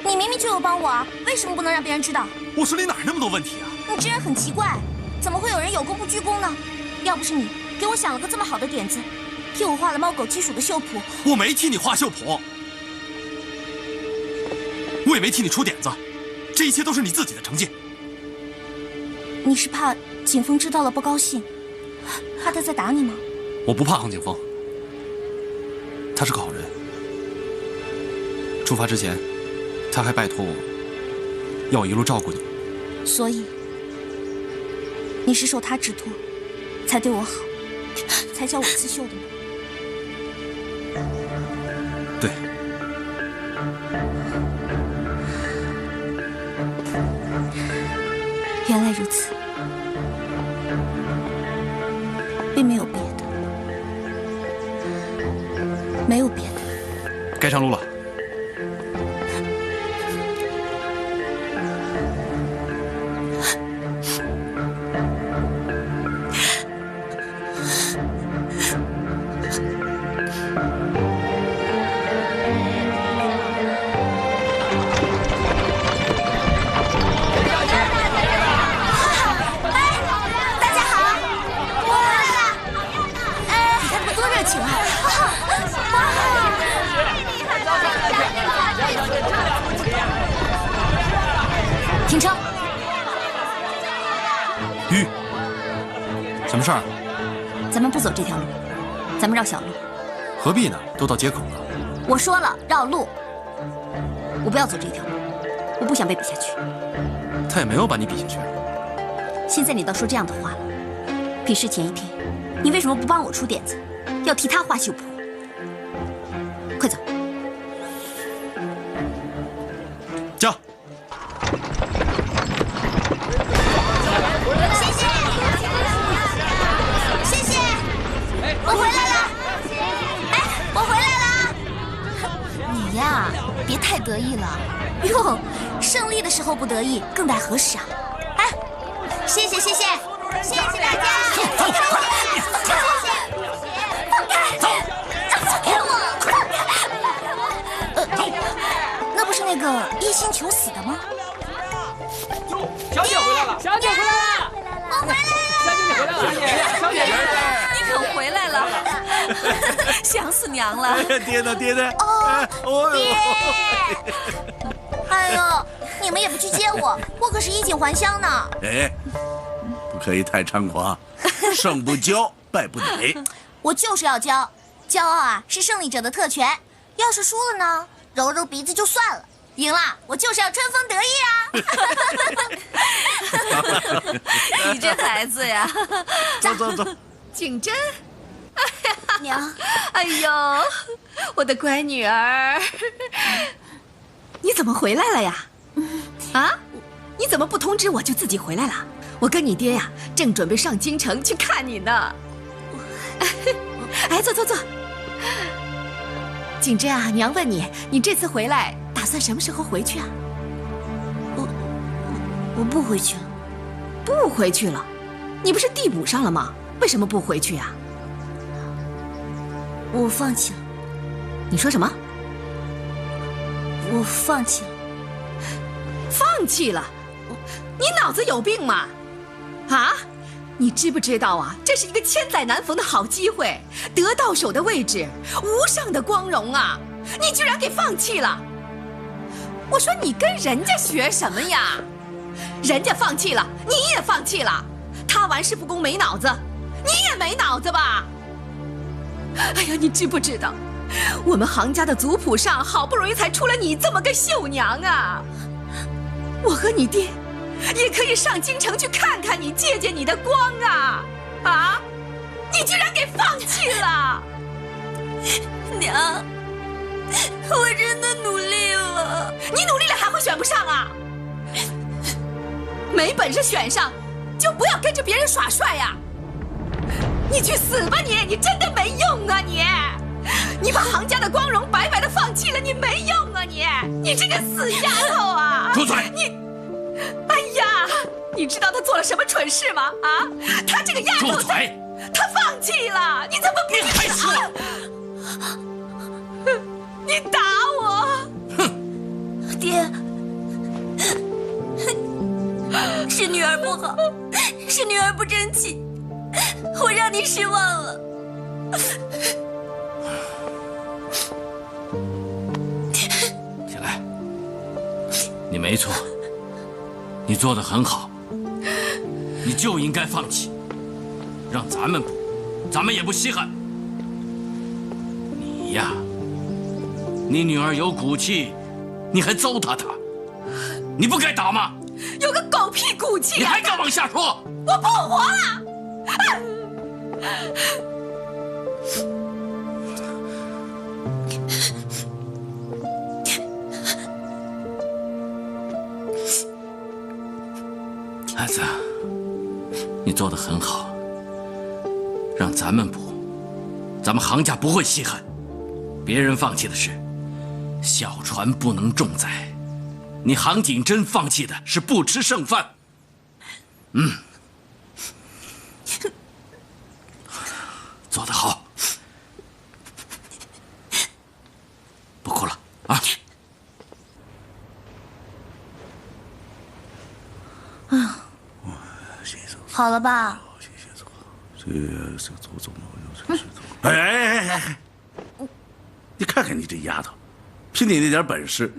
你明明就有帮我啊，为什么不能让别人知道？我手里哪那么多问题啊？你这人很奇怪，怎么会有人有功不居功呢？要不是你给我想了个这么好的点子，替我画了猫狗鸡鼠的绣谱，我没替你画绣谱，我也没替你出点子，这一切都是你自己的成绩。你是怕景风知道了不高兴，怕他再打你吗？我不怕杭景峰，他是个好人。出发之前，他还拜托我，要我一路照顾你。所以，你是受他之托，才对我好，才教我刺绣的吗？对。原来如此，并没有别的，没有别的。该上路了。停车！玉，什么事儿？咱们不走这条路，咱们绕小路。何必呢？都到街口了。我说了，绕路。我不要走这条路，我不想被比下去。他也没有把你比下去。现在你倒说这样的话了。比试前一天，你为什么不帮我出点子，要替他画绣谱？快走！驾！谢谢，我回来了。哎，我回来了。你呀，别太得意了。哟，胜利的时候不得意，更待何时啊？哎，谢谢谢谢谢谢大家。走，快点！谢谢，放开！走，放开我！那不是那个一心求死的吗？小姐回来了！小姐回来了！我回来了！小姐你回来了！小姐，你可回来了，想死娘了！爹呢？爹呢？哦，爹！哎呦，你们也不去接我，我可是衣锦还乡呢。哎，不可以太猖狂，胜不骄，败不馁。我就是要骄，骄傲啊是胜利者的特权。要是输了呢，揉揉鼻子就算了；赢了，我就是要春风得意啊！你这孩子呀，走走走。景真，娘，哎呦，我的乖女儿，你怎么回来了呀？啊？你怎么不通知我就自己回来了？我跟你爹呀，正准备上京城去看你呢。哎，坐坐坐。景真啊，娘问你，你这次回来打算什么时候回去啊？我不回去了。不回去了？你不是递补上了吗？为什么不回去呀？我放弃了。你说什么？我放弃了。放弃了？你脑子有病吗？啊？你知不知道啊？这是一个千载难逢的好机会，得到手的位置，无上的光荣啊！你居然给放弃了！我说你跟人家学什么呀？人家放弃了，你也放弃了。他玩世不恭没脑子，你也没脑子吧？哎呀，你知不知道，我们杭家的族谱上好不容易才出了你这么个绣娘啊！我和你爹也可以上京城去看看你，借借你的光啊！啊！你居然给放弃了！娘，我真的努力了。你努力了还会选不上啊？没本事选上，就不要跟着别人耍帅呀！你去死吧你！你真的没用啊你！你把杭家的光荣白白的放弃了，你没用啊你！你这个死丫头啊！住嘴！你，哎呀，你知道她做了什么蠢事吗？啊，她这个丫头，住嘴！她放弃了，你怎么不？你还说？你打我！哼！爹，是女儿不好，是女儿不争气，我让你失望了。起来，你没错，你做得很好，你就应该放弃，让咱们补，咱们也不稀罕。你呀，你女儿有骨气，你还糟蹋她，你不该打吗？有个狗屁骨气！你还敢往下说？我不活了！孩子，你做得很好，让咱们补，咱们杭家不会稀罕。别人放弃的是小船不能重载，你杭景真放弃的是不吃剩饭。做得好，不哭了啊！好了吧？哎！你看看你这丫头，凭你那点本事，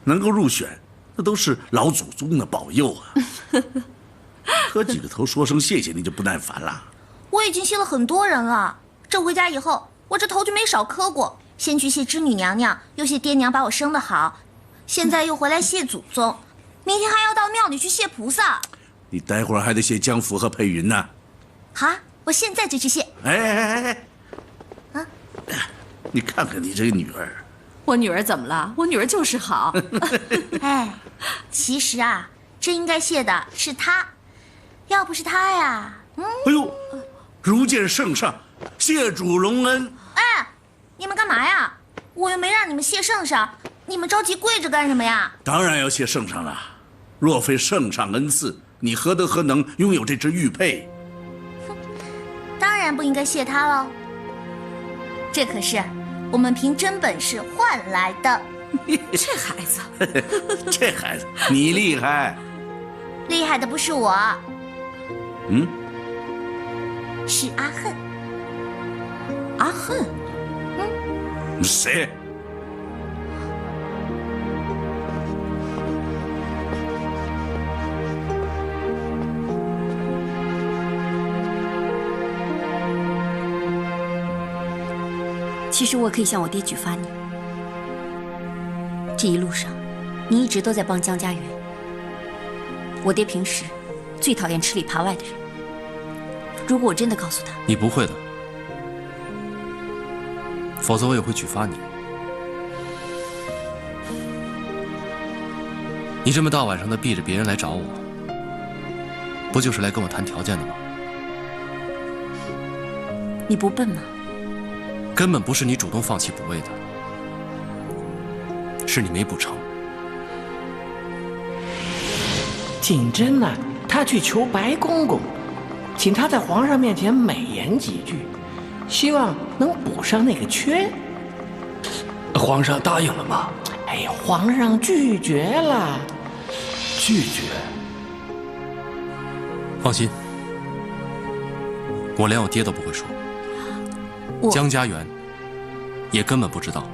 能够入选，那都是老祖宗的保佑啊！磕几个头说声谢谢，你就不耐烦了？我已经谢了很多人了。这回家以后，我这头就没少磕过。先去谢织女娘娘，又谢爹娘把我生得好，现在又回来谢祖宗，明天还要到庙里去谢菩萨。你待会儿还得谢江福和佩云呢。好，我现在就去谢。哎！啊！你看看你这个女儿。我女儿怎么了？我女儿就是好。哎，其实啊，真应该谢的是她，要不是她呀，哎呦，如见圣上，谢主隆恩。哎，你们干嘛呀？我又没让你们谢圣上，你们着急跪着干什么呀？当然要谢圣上了，若非圣上恩赐，你何德何能拥有这只玉佩？当然不应该谢他喽，这可是我们凭真本事换来的。这孩子，这孩子，你厉害。厉害的不是我，是阿恨。阿恨？谁？其实我可以向我爹举发你。这一路上，你一直都在帮江家园。我爹平时最讨厌吃里扒外的人。如果我真的告诉他，你不会的，否则我也会举发你。你这么大晚上的逼着别人来找我，不就是来跟我谈条件的吗？你不笨吗？根本不是你主动放弃补位的，是你没补成。景真呢，他去求白公公，请他在皇上面前美言几句，希望能补上那个缺。皇上答应了吗？哎，皇上拒绝了。拒绝？放心，我连我爹都不会说，江家园也根本不知道。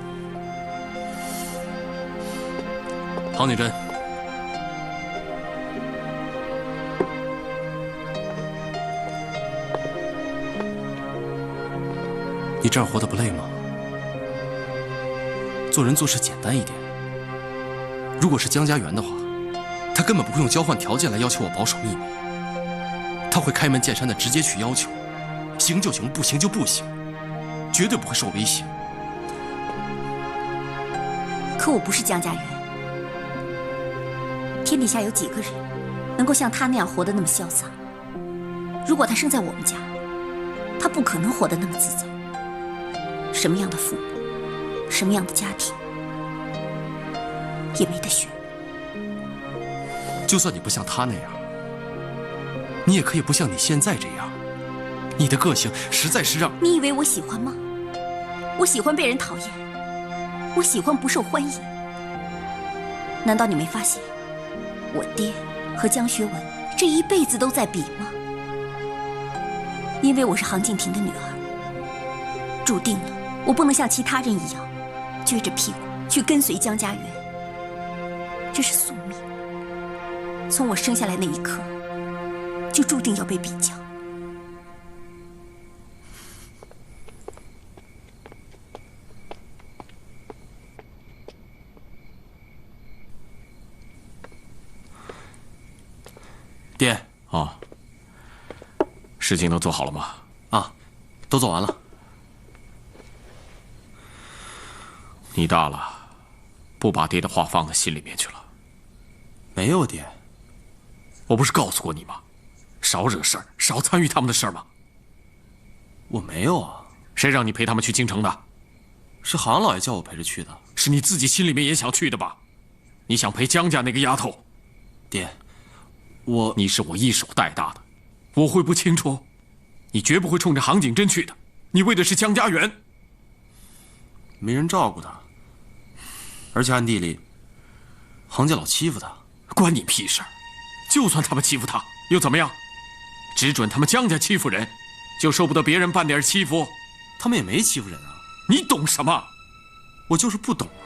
庞景真，你这样活得不累吗？做人做事简单一点。如果是江家园的话，他根本不会用交换条件来要求我保守秘密，他会开门见山的直接去要求，行就行，不行就不行，绝对不会受威胁。可我不是江家园，天底下有几个人能够像他那样活得那么潇洒？如果他生在我们家，他不可能活得那么自在。什么样的父母，什么样的家庭，也没得选。就算你不像他那样，你也可以不像你现在这样。你的个性实在是让……你以为我喜欢吗？我喜欢被人讨厌，我喜欢不受欢迎。难道你没发现，我爹和江学文这一辈子都在比吗？因为我是杭敬亭的女儿，注定了我不能像其他人一样，撅着屁股去跟随江家园。这是宿命，从我生下来那一刻，就注定要被比较。爹，啊，事情都做好了吗？啊，都做完了。你大了，不把爹的话放在心里面去了。没有，爹。我不是告诉过你吗？少惹事儿，少参与他们的事儿吗？我没有啊。谁让你陪他们去京城的？是杭老爷叫我陪着去的。是你自己心里面也想去的吧？你想陪江家那个丫头？爹，你是我一手带大的，我会不清楚？你绝不会冲着杭景真去的。你为的是江家园。没人照顾他，而且暗地里，杭家老欺负他。关你屁事儿！就算他们欺负他，又怎么样？只准他们江家欺负人，就受不得别人半点欺负？他们也没欺负人啊。你懂什么？我就是不懂啊。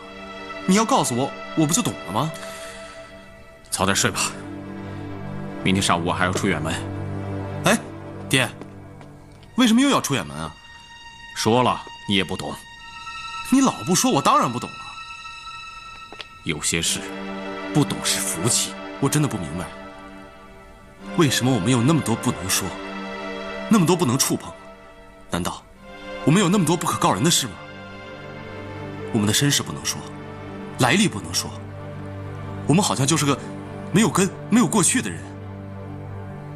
你要告诉我，我不就懂了吗？早点睡吧。明天上午我还要出远门。哎，爹，为什么又要出远门啊？说了你也不懂。你老不说，我当然不懂了。有些事，不懂是福气。我真的不明白，为什么我们有那么多不能说，那么多不能触碰？难道我们有那么多不可告人的事吗？我们的身世不能说，来历不能说，我们好像就是个没有根、没有过去的人。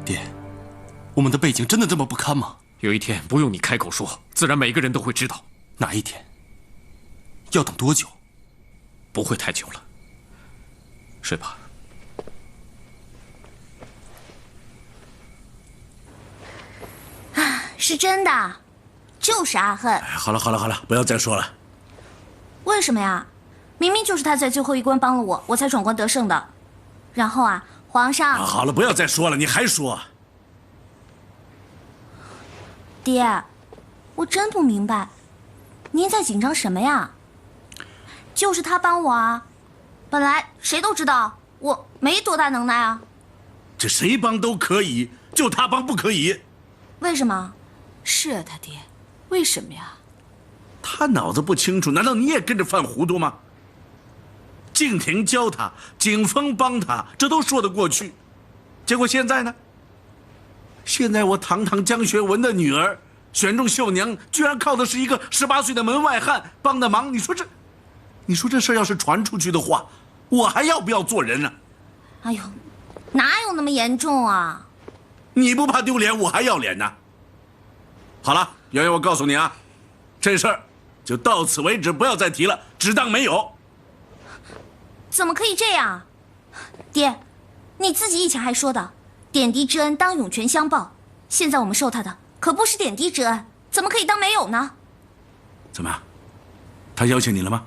爹，我们的背景真的这么不堪吗？有一天不用你开口说，自然每个人都会知道。哪一天？要等多久？不会太久了。睡吧。啊，是真的，就是阿恨。好了好了好了，不要再说了。为什么呀？明明就是他在最后一关帮了我，我才闯关得胜的。然后啊，皇上……好了，不要再说了，你还说？爹，我真不明白，您在紧张什么呀？就是他帮我啊，本来谁都知道我没多大能耐啊。这谁帮都可以，就他帮不可以。为什么？是啊，他爹，为什么呀？他脑子不清楚，难道你也跟着犯糊涂吗？敬亭教他，景峰帮他，这都说得过去。结果现在呢？现在我堂堂江学文的女儿选中绣娘，居然靠的是一个18岁的门外汉帮的忙。你说这事要是传出去的话，我还要不要做人呢？哎呦，哪有那么严重啊？你不怕丢脸，我还要脸呢。好了，圆圆，我告诉你啊，这事儿就到此为止，不要再提了，只当没有。怎么可以这样？爹，你自己以前还说的，点滴之恩当涌泉相报。现在我们受他的可不是点滴之恩，怎么可以当没有呢？怎么样？他邀请你了吗？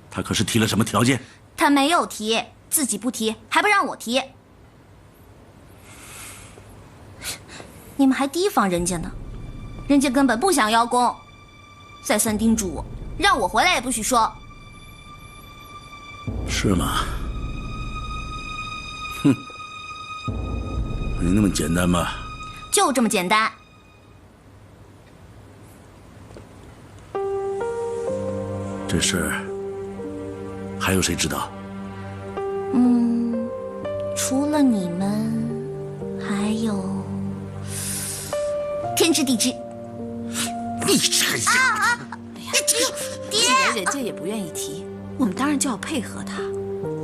他可是提了什么条件？他没有提，自己不提，还不让我提。你们还提防人家呢，人家根本不想邀功，再三叮嘱我，让我回来也不许说。是吗？哼，没那么简单吧？就这么简单。这事还有谁知道？除了你们，还有天知地知。你这个既然人家也不愿意提，我们当然就要配合他。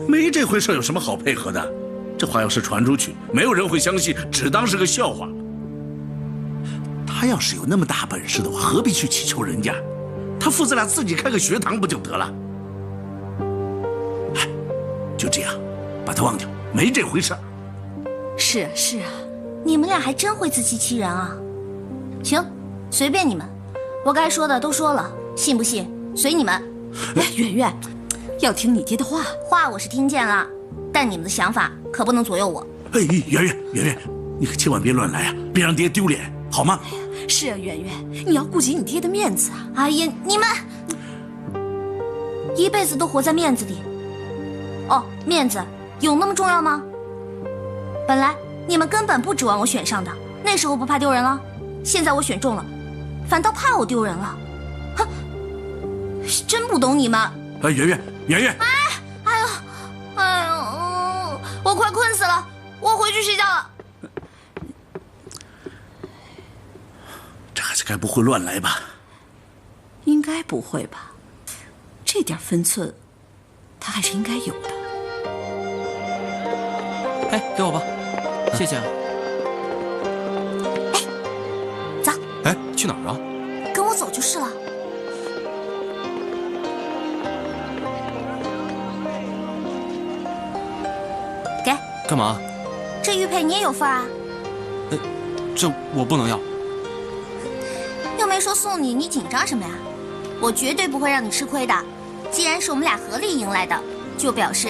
没这回事，有什么好配合的？这话要是传出去，没有人会相信，只当是个笑话。他要是有那么大本事的话，何必去祈求人家？他父子俩自己开个学堂不就得了？哎，就这样，把他忘掉，没这回事。是啊，是啊，你们俩还真会自欺欺人啊！行，随便你们，我该说的都说了，信不信随你们。哎，圆圆，要听你爹的话。话我是听见了，但你们的想法可不能左右我。哎，圆圆，你可千万别乱来啊，别让爹丢脸，好吗？是啊，圆圆，你要顾及你爹的面子啊！哎呀，你们一辈子都活在面子里。哦，面子有那么重要吗？本来你们根本不指望我选上的，那时候不怕丢人了。现在我选中了，反倒怕我丢人了。哼，真不懂你们。哎，圆圆！哎呦，我快困死了，我回去睡觉了。这孩子该不会乱来吧？应该不会吧？这点分寸，他还是应该有的。哎，给我吧，谢谢啊。走。哎，去哪儿啊？跟我走就是了。给。干嘛？这玉佩你也有份啊？这我不能要。又没说送你，你紧张什么呀？我绝对不会让你吃亏的。既然是我们俩合力赢来的，就表示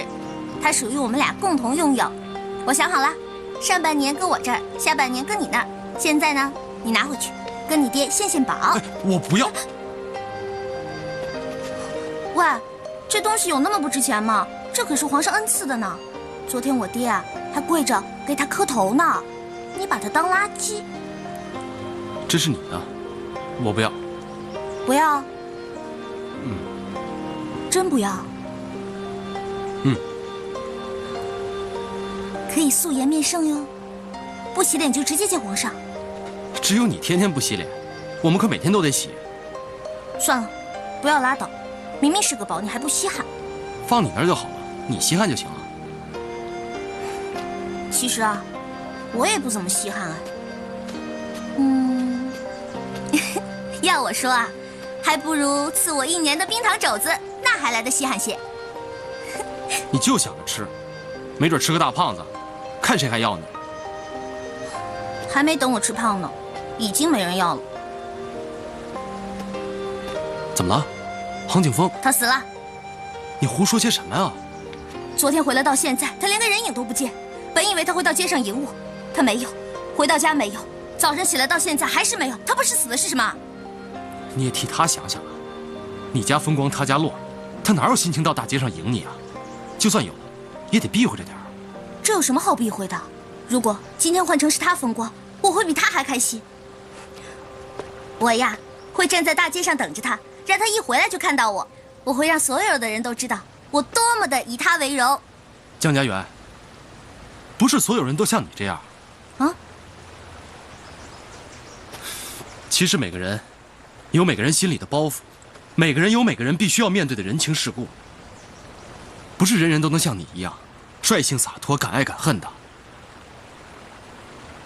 它属于我们俩共同拥有。我想好了，上半年搁我这儿，下半年搁你那儿。现在呢，你拿回去，跟你爹献宝。哎，我不要。喂，这东西有那么不值钱吗？这可是皇上恩赐的呢。昨天我爹啊还跪着给他磕头呢。你把它当垃圾？这是你的，我不要。不要？真不要？可以素颜面圣哟，不洗脸就直接见皇上。只有你天天不洗脸，我们可每天都得洗。算了，不要拉倒，明明是个宝，你还不稀罕。放你那儿就好了，你稀罕就行了。其实啊，我也不怎么稀罕啊。要我说啊，还不如赐我1年的冰糖肘子，那还来得稀罕些。你就想着吃，没准吃个大胖子，看谁还要你。还没等我吃胖呢，已经没人要了。怎么了？杭景峰？他死了。你胡说些什么呀？昨天回来到现在，他连个人影都不见。本以为他会到街上迎我，他没有；回到家没有；早上起来到现在还是没有。他不是死了是什么？你也替他想想啊，你家风光他家落，他哪有心情到大街上迎你啊？就算有了，也得避讳着点儿。这有什么好避讳的？如果今天换成是他风光，我会比他还开心。我呀，会站在大街上等着他，让他一回来就看到我。我会让所有的人都知道我多么的以他为荣。江家园，不是所有人都像你这样啊。其实每个人有每个人心里的包袱，每个人有每个人必须要面对的人情世故。不是人人都能像你一样率性洒脱、敢爱敢恨的。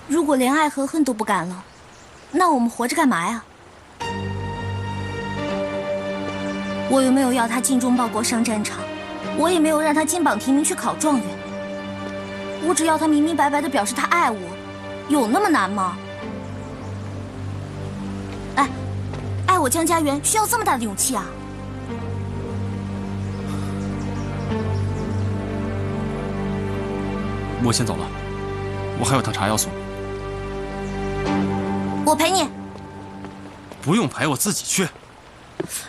如果连爱和恨都不敢了，那我们活着干嘛呀？我又没有要他精忠报国上战场，我也没有让他金榜题名去考状元。我只要他明明白白的表示他爱我，有那么难吗？哎，爱我江家园需要这么大的勇气啊！我先走了，我还有趟茶要送。我陪你。不用陪，我自己去。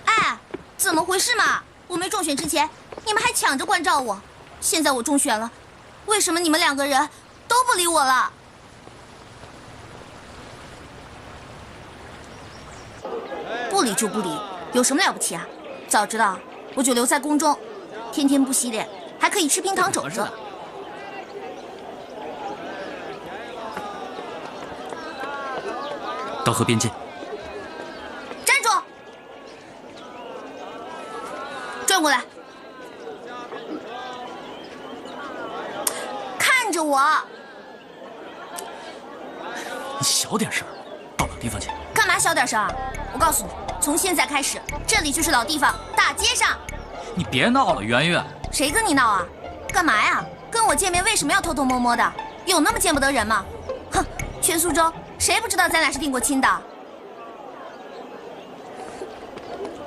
哎，怎么回事嘛？我没中选之前，你们还抢着关照我，现在我中选了，为什么你们2个人都不理我了？不理就不理，有什么了不起啊？早知道我就留在宫中，天天不洗脸，还可以吃冰糖肘子。到河边见。站住！转过来，看着我。你小点声，到老地方去。干嘛小点声？我告诉你，从现在开始，这里就是老地方，大街上。你别闹了，圆圆。谁跟你闹啊？干嘛呀？跟我见面为什么要偷偷摸摸的？有那么见不得人吗？哼，全苏州谁不知道咱俩是定过亲的？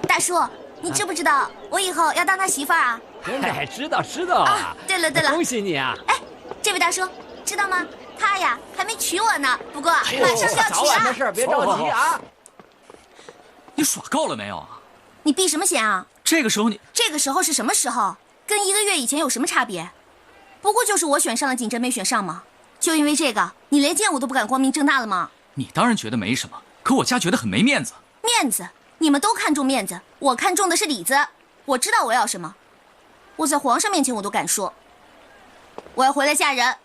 大叔，你知不知道我以后要当他媳妇儿啊？真的？知道啊。对了，恭喜你啊！哎，这位大叔知道吗？他呀还没娶我呢，不过马上就要娶早晚的事，别着急啊。你耍够了没有啊？你避什么嫌啊？这个时候你……这个时候是什么时候？跟1个月以前有什么差别？不过就是我选上了景真没选上嘛。就因为这个，你连见我都不敢光明正大了吗？你当然觉得没什么，可我家觉得很没面子。面子？你们都看重面子，我看重的是里子。我知道我要什么，我在皇上面前我都敢说，我要回来嫁人。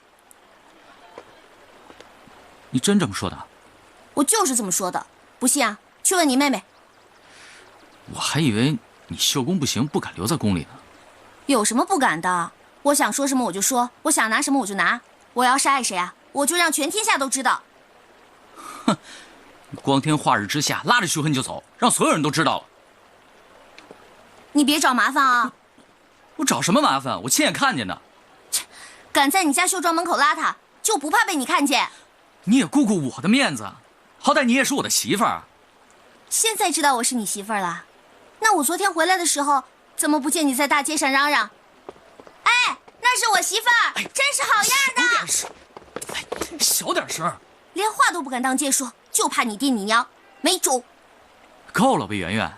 你真这么说的？我就是这么说的，不信啊，去问你妹妹。我还以为你绣工不行，不敢留在宫里呢。有什么不敢的？我想说什么我就说，我想拿什么我就拿。我要是爱谁啊，我就让全天下都知道。哼，光天化日之下拉着徐恨就走，让所有人都知道了。你别找麻烦啊！我找什么麻烦？我亲眼看见的。敢在你家绣庄门口邋遢，就不怕被你看见？你也顾顾我的面子，好歹你也是我的媳妇儿。现在知道我是你媳妇儿了，那我昨天回来的时候，怎么不见你在大街上嚷嚷？哎，那是我媳妇儿，真是好样的！小点声，小点声，连话都不敢当街说，就怕你爹你娘没种。够了吧，圆圆，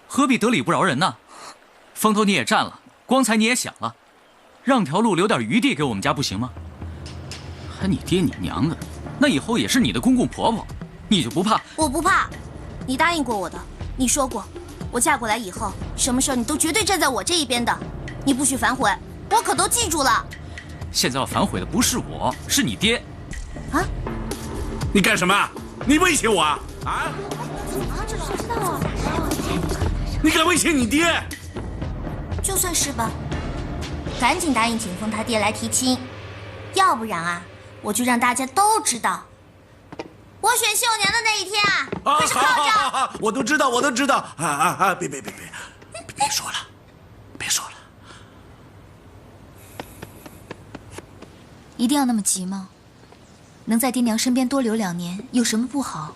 何必得理不饶人呢？风头你也占了，光彩你也享了，让条路留点余地给我们家不行吗？还你爹你娘的，那以后也是你的公公婆婆，你就不怕？我不怕，你答应过我的，你说过，我嫁过来以后，什么事儿你都绝对站在我这一边的，你不许反悔，我可都记住了。现在要反悔的不是我，是你爹。啊？你干什么？你威胁我啊？啊，这谁知道啊？你敢威胁你爹？就算是吧，赶紧答应景风他爹来提亲，要不然啊，我就让大家都知道，我选秀娘的那一天啊，可是靠着……我都知道，我都知道别说了，别说了。一定要那么急吗？能在爹娘身边多留2年，有什么不好？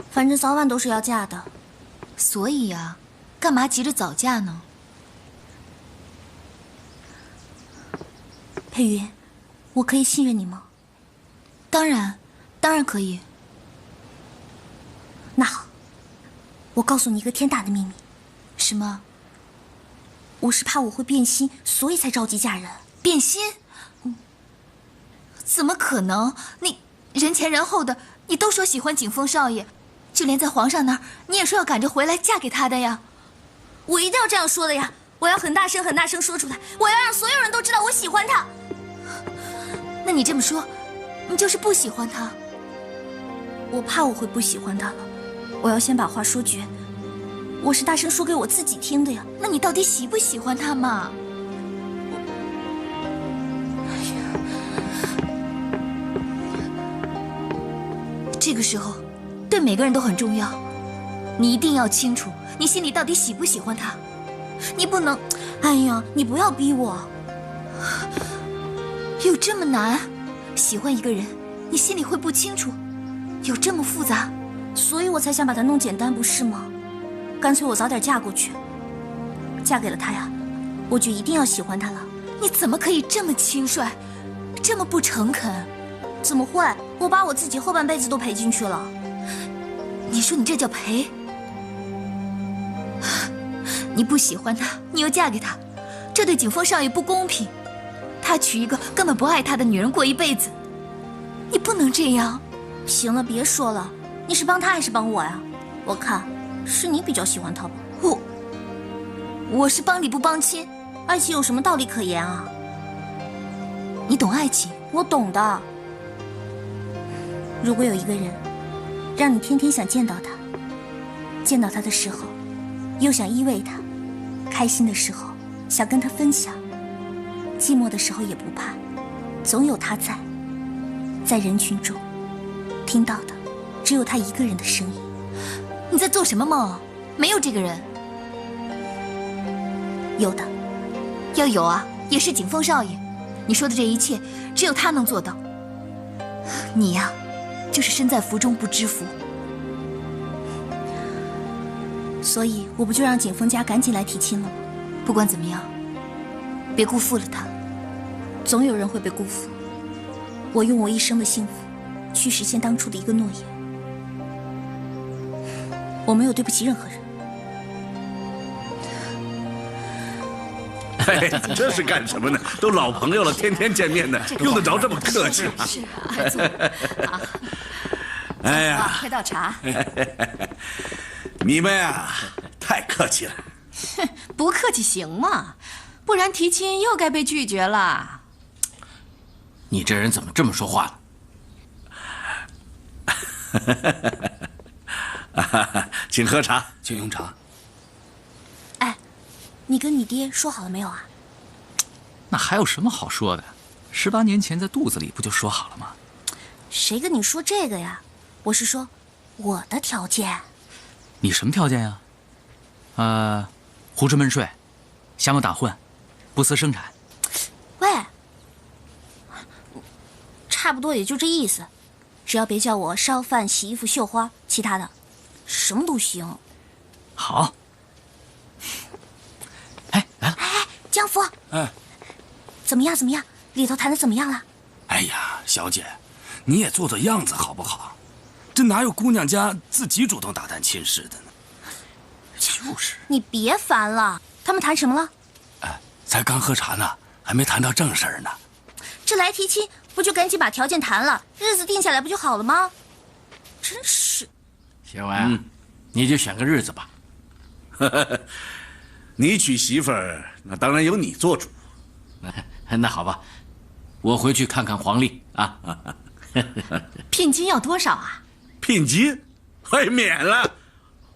反正早晚都是要嫁的。所以呀，干嘛急着早嫁呢？佩云，我可以信任你吗？当然可以。那好，我告诉你一个天大的秘密。什么？我是怕我会变心，所以才着急嫁人。变心？怎么可能？你人前人后的，你都说喜欢景风少爷，就连在皇上那儿，你也说要赶着回来嫁给他的呀。我一定要这样说的呀！我要很大声说出来，我要让所有人都知道我喜欢他。那你这么说，你就是不喜欢他？我怕我会不喜欢他了，我要先把话说绝。我是大声说给我自己听的呀。那你到底喜不喜欢他嘛？这个时候，对每个人都很重要。你一定要清楚，你心里到底喜不喜欢他。你不能……哎呀，你不要逼我。有这么难？喜欢一个人，你心里会不清楚？有这么复杂？所以我才想把它弄简单，不是吗？干脆我早点嫁过去。嫁给了他呀，我就一定要喜欢他了。你怎么可以这么轻率，这么不诚恳？怎么会？我把我自己后半辈子都赔进去了。你说你这叫赔？你不喜欢他，你又嫁给他，这对景风少爷不公平。他娶一个根本不爱他的女人过一辈子，你不能这样。行了，别说了，你是帮他还是帮我呀？我看是你比较喜欢他吧。我是帮理不帮亲，爱情有什么道理可言啊？你懂爱情？我懂的。如果有一个人，让你天天想见到他，见到他的时候，又想依偎他，开心的时候想跟他分享，寂寞的时候也不怕，总有他在，在人群中听到的只有他一个人的声音。你在做什么梦？没有这个人。有的，要有啊，也是景风少爷。你说的这一切，只有他能做到。你呀，就是身在福中不知福。所以我不就让景风家赶紧来提亲了吗？不管怎么样，别辜负了他。总有人会被辜负。我用我一生的幸福，去实现当初的一个诺言。我没有对不起任何人。这是干什么呢？都老朋友了，天天见面的，用得着这么客气吗？是啊，坐。好。哎呀，快倒茶。你们呀，太客气了。哼，不客气行吗？不然提亲又该被拒绝了。你这人怎么这么说话呢？请喝茶，请用茶。哎，你跟你爹说好了没有啊？那还有什么好说的？18年前在肚子里不就说好了吗？谁跟你说这个呀？我是说我的条件。你什么条件呀？胡吃闷睡，瞎猫打混，不思生产。喂，差不多也就这意思，只要别叫我烧饭、洗衣服、绣花，其他的什么都行。好。哎，来了。哎，江福。哎，怎么样？怎么样？里头谈的怎么样了？哎呀，小姐，你也做做样子好不好？这哪有姑娘家自己主动打探亲事的呢？就是。你别烦了，他们谈什么了？才刚喝茶呢，还没谈到正事儿呢。这来提亲，不就赶紧把条件谈了，日子定下来不就好了吗？真是。小文，你就选个日子吧。你娶媳妇儿，那当然由你做主。那好吧，我回去看看黄历啊。聘金要多少啊？聘金，哎，免了。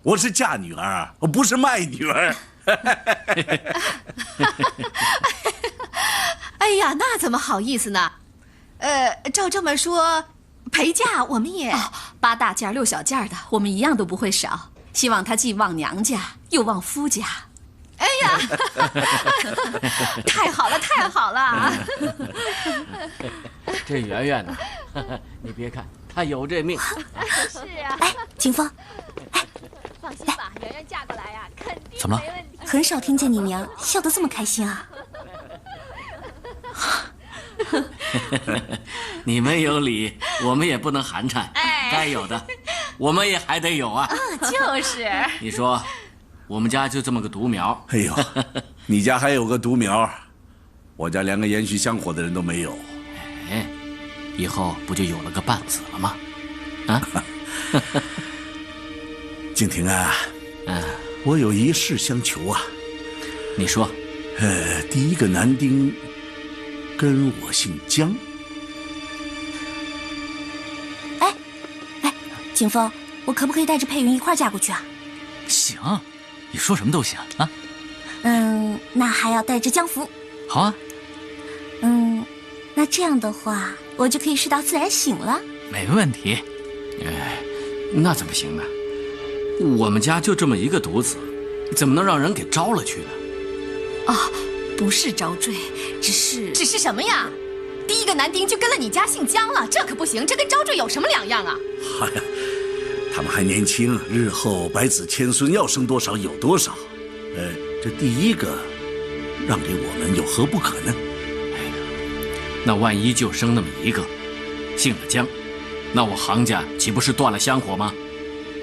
我是嫁女儿，我不是卖女儿。哎呀，那怎么好意思呢？照这么说，陪嫁我们也8大件6小件的，我们一样都不会少。希望他既望娘家又望夫家。哎呀，太好了，太好了！这圆圆呢？你别看她有这命。是啊。哎，景风，哎，放心吧，圆圆嫁过来呀，肯定怎么了？没问题。很少听见你娘笑得这么开心啊。你们有理，我们也不能寒碜。该有的，我们也还得有啊。就是。你说，我们家就这么个独苗。哎呦，你家还有个独苗，我家连个延续香火的人都没有。哎，以后不就有了个伴子了吗？啊？静婷啊，我有一事相求啊。你说。第一个男丁跟我姓江。哎，景风，我可不可以带着佩云一块嫁过去啊？行，你说什么都行啊。那还要带着江福。好啊。那这样的话，我就可以睡到自然醒了。没问题。那怎么行呢？我们家就这么一个独子，怎么能让人给招了去呢？不是招赘，只是什么呀？第一个男丁就跟了你家姓姜了，这可不行，这跟招赘有什么两样啊？哎呀，他们还年轻，日后百子千孙，要生多少有多少。这第一个让给我们，有何不可呢？那万一就生那么一个，姓了姜，那我杭家岂不是断了香火吗？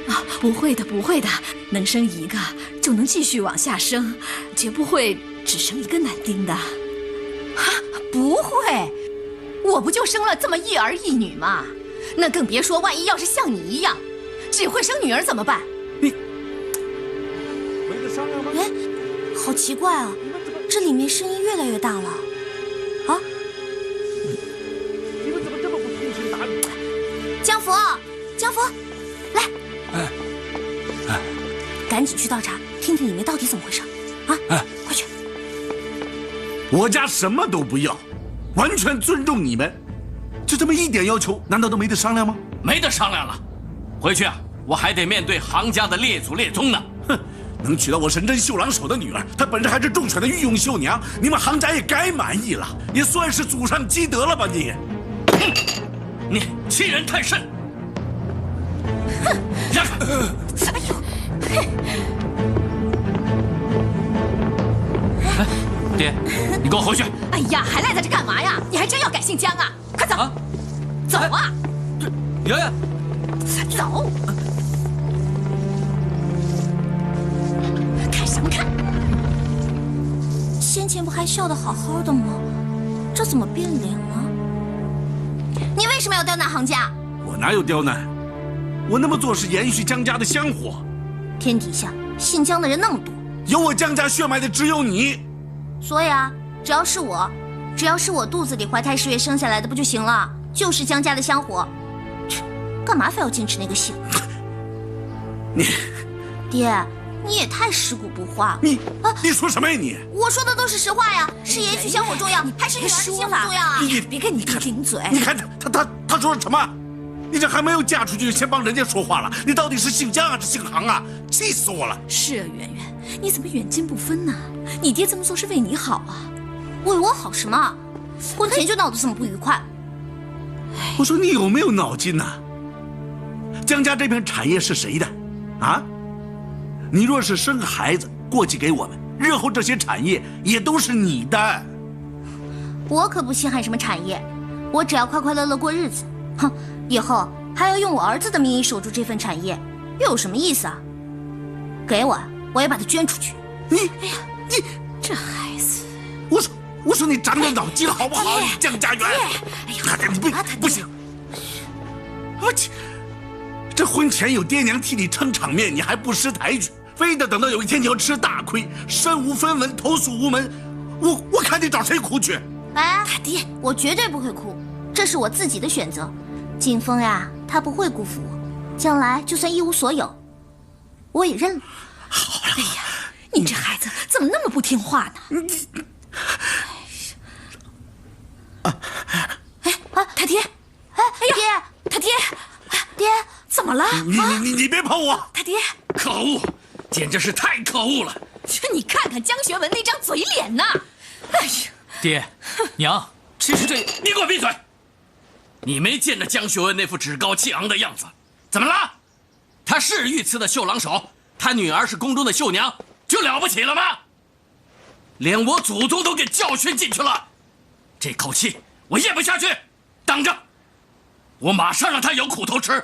啊，不会的，不会的，能生一个就能继续往下生，绝不会只生一个男丁的。啊，不会，我不就生了这么一儿一女吗？那更别说万一要是像你一样，只会生女儿怎么办？你没得商量吗？哎，好奇怪啊，这里面声音越来越大了。啊！你们怎么这么不通情达理？江福，江福，来，赶紧去倒茶，听听里面到底怎么回事。啊，快去！我家什么都不要，完全尊重你们，就这么一点要求，难道都没得商量吗？没得商量了，回去啊，我还得面对杭家的列祖列宗呢。哼，能娶到我神针绣郎手的女儿，她本身还是众选的御用绣娘，你们杭家也该满意了，也算是祖上积德了吧你？你欺人太甚！哼，让开！哎呦，哎，爹，你跟我回去。哎呀，还赖在这干嘛呀？你还真要改姓姜啊？快走！啊走啊！圆圆，走！看什么看？先前不还笑得好好的吗？这怎么变脸了？你为什么要刁难杭家？我哪有刁难？我那么做是延续姜家的香火。天底下姓姜的人那么多，有我姜家血脉的只有你。所以啊，只要是我肚子里怀胎10月生下来的不就行了？就是姜家的香火。干嘛非要坚持那个姓？你，爹，你也太食古不化了。你说什么呀你？我说的都是实话呀，是延续香火重要，还是女儿的幸福重要啊？你别跟你弟顶嘴。你看他说了什么？你这还没有嫁出去就先帮人家说话了，你到底是姓姜还是姓杭啊？气死我了！是啊，圆圆，你怎么远近不分呢？你爹这么做是为你好啊。为我好什么？婚前就闹得这么不愉快。我说你有没有脑筋呢？姜家这片产业是谁的？啊？你若是生个孩子过继给我们，日后这些产业也都是你的。我可不稀罕什么产业，我只要快快乐乐过日子。哼，以后还要用我儿子的名义守住这份产业，又有什么意思啊？给我，我也把它捐出去。你，哎呀，你这孩子，我说你长点脑筋好不好？姜家园，哎呦，你不行，这婚前有爹娘替你撑场面，你还不识抬举，非得等到有一天你要吃大亏，身无分文，投诉无门，我看你找谁哭去？哎，他爹，我绝对不会哭，这是我自己的选择。景风呀，他不会辜负我，将来就算一无所有，我也认了。好了，哎呀，你这孩子怎么那么不听话呢？他爹，哎呀，他爹，爹，怎么了？你别碰我！他爹，可恶，简直是太可恶了！你看看江学文那张嘴脸呐！哎呀，爹，娘，其实这……你给我闭嘴！你没见着江学文那副趾高气昂的样子，怎么了？他是御赐的绣郎手，他女儿是宫中的绣娘，就了不起了吗？连我祖宗都给教训进去了，这口气我咽不下去。等着，我马上让他有苦头吃。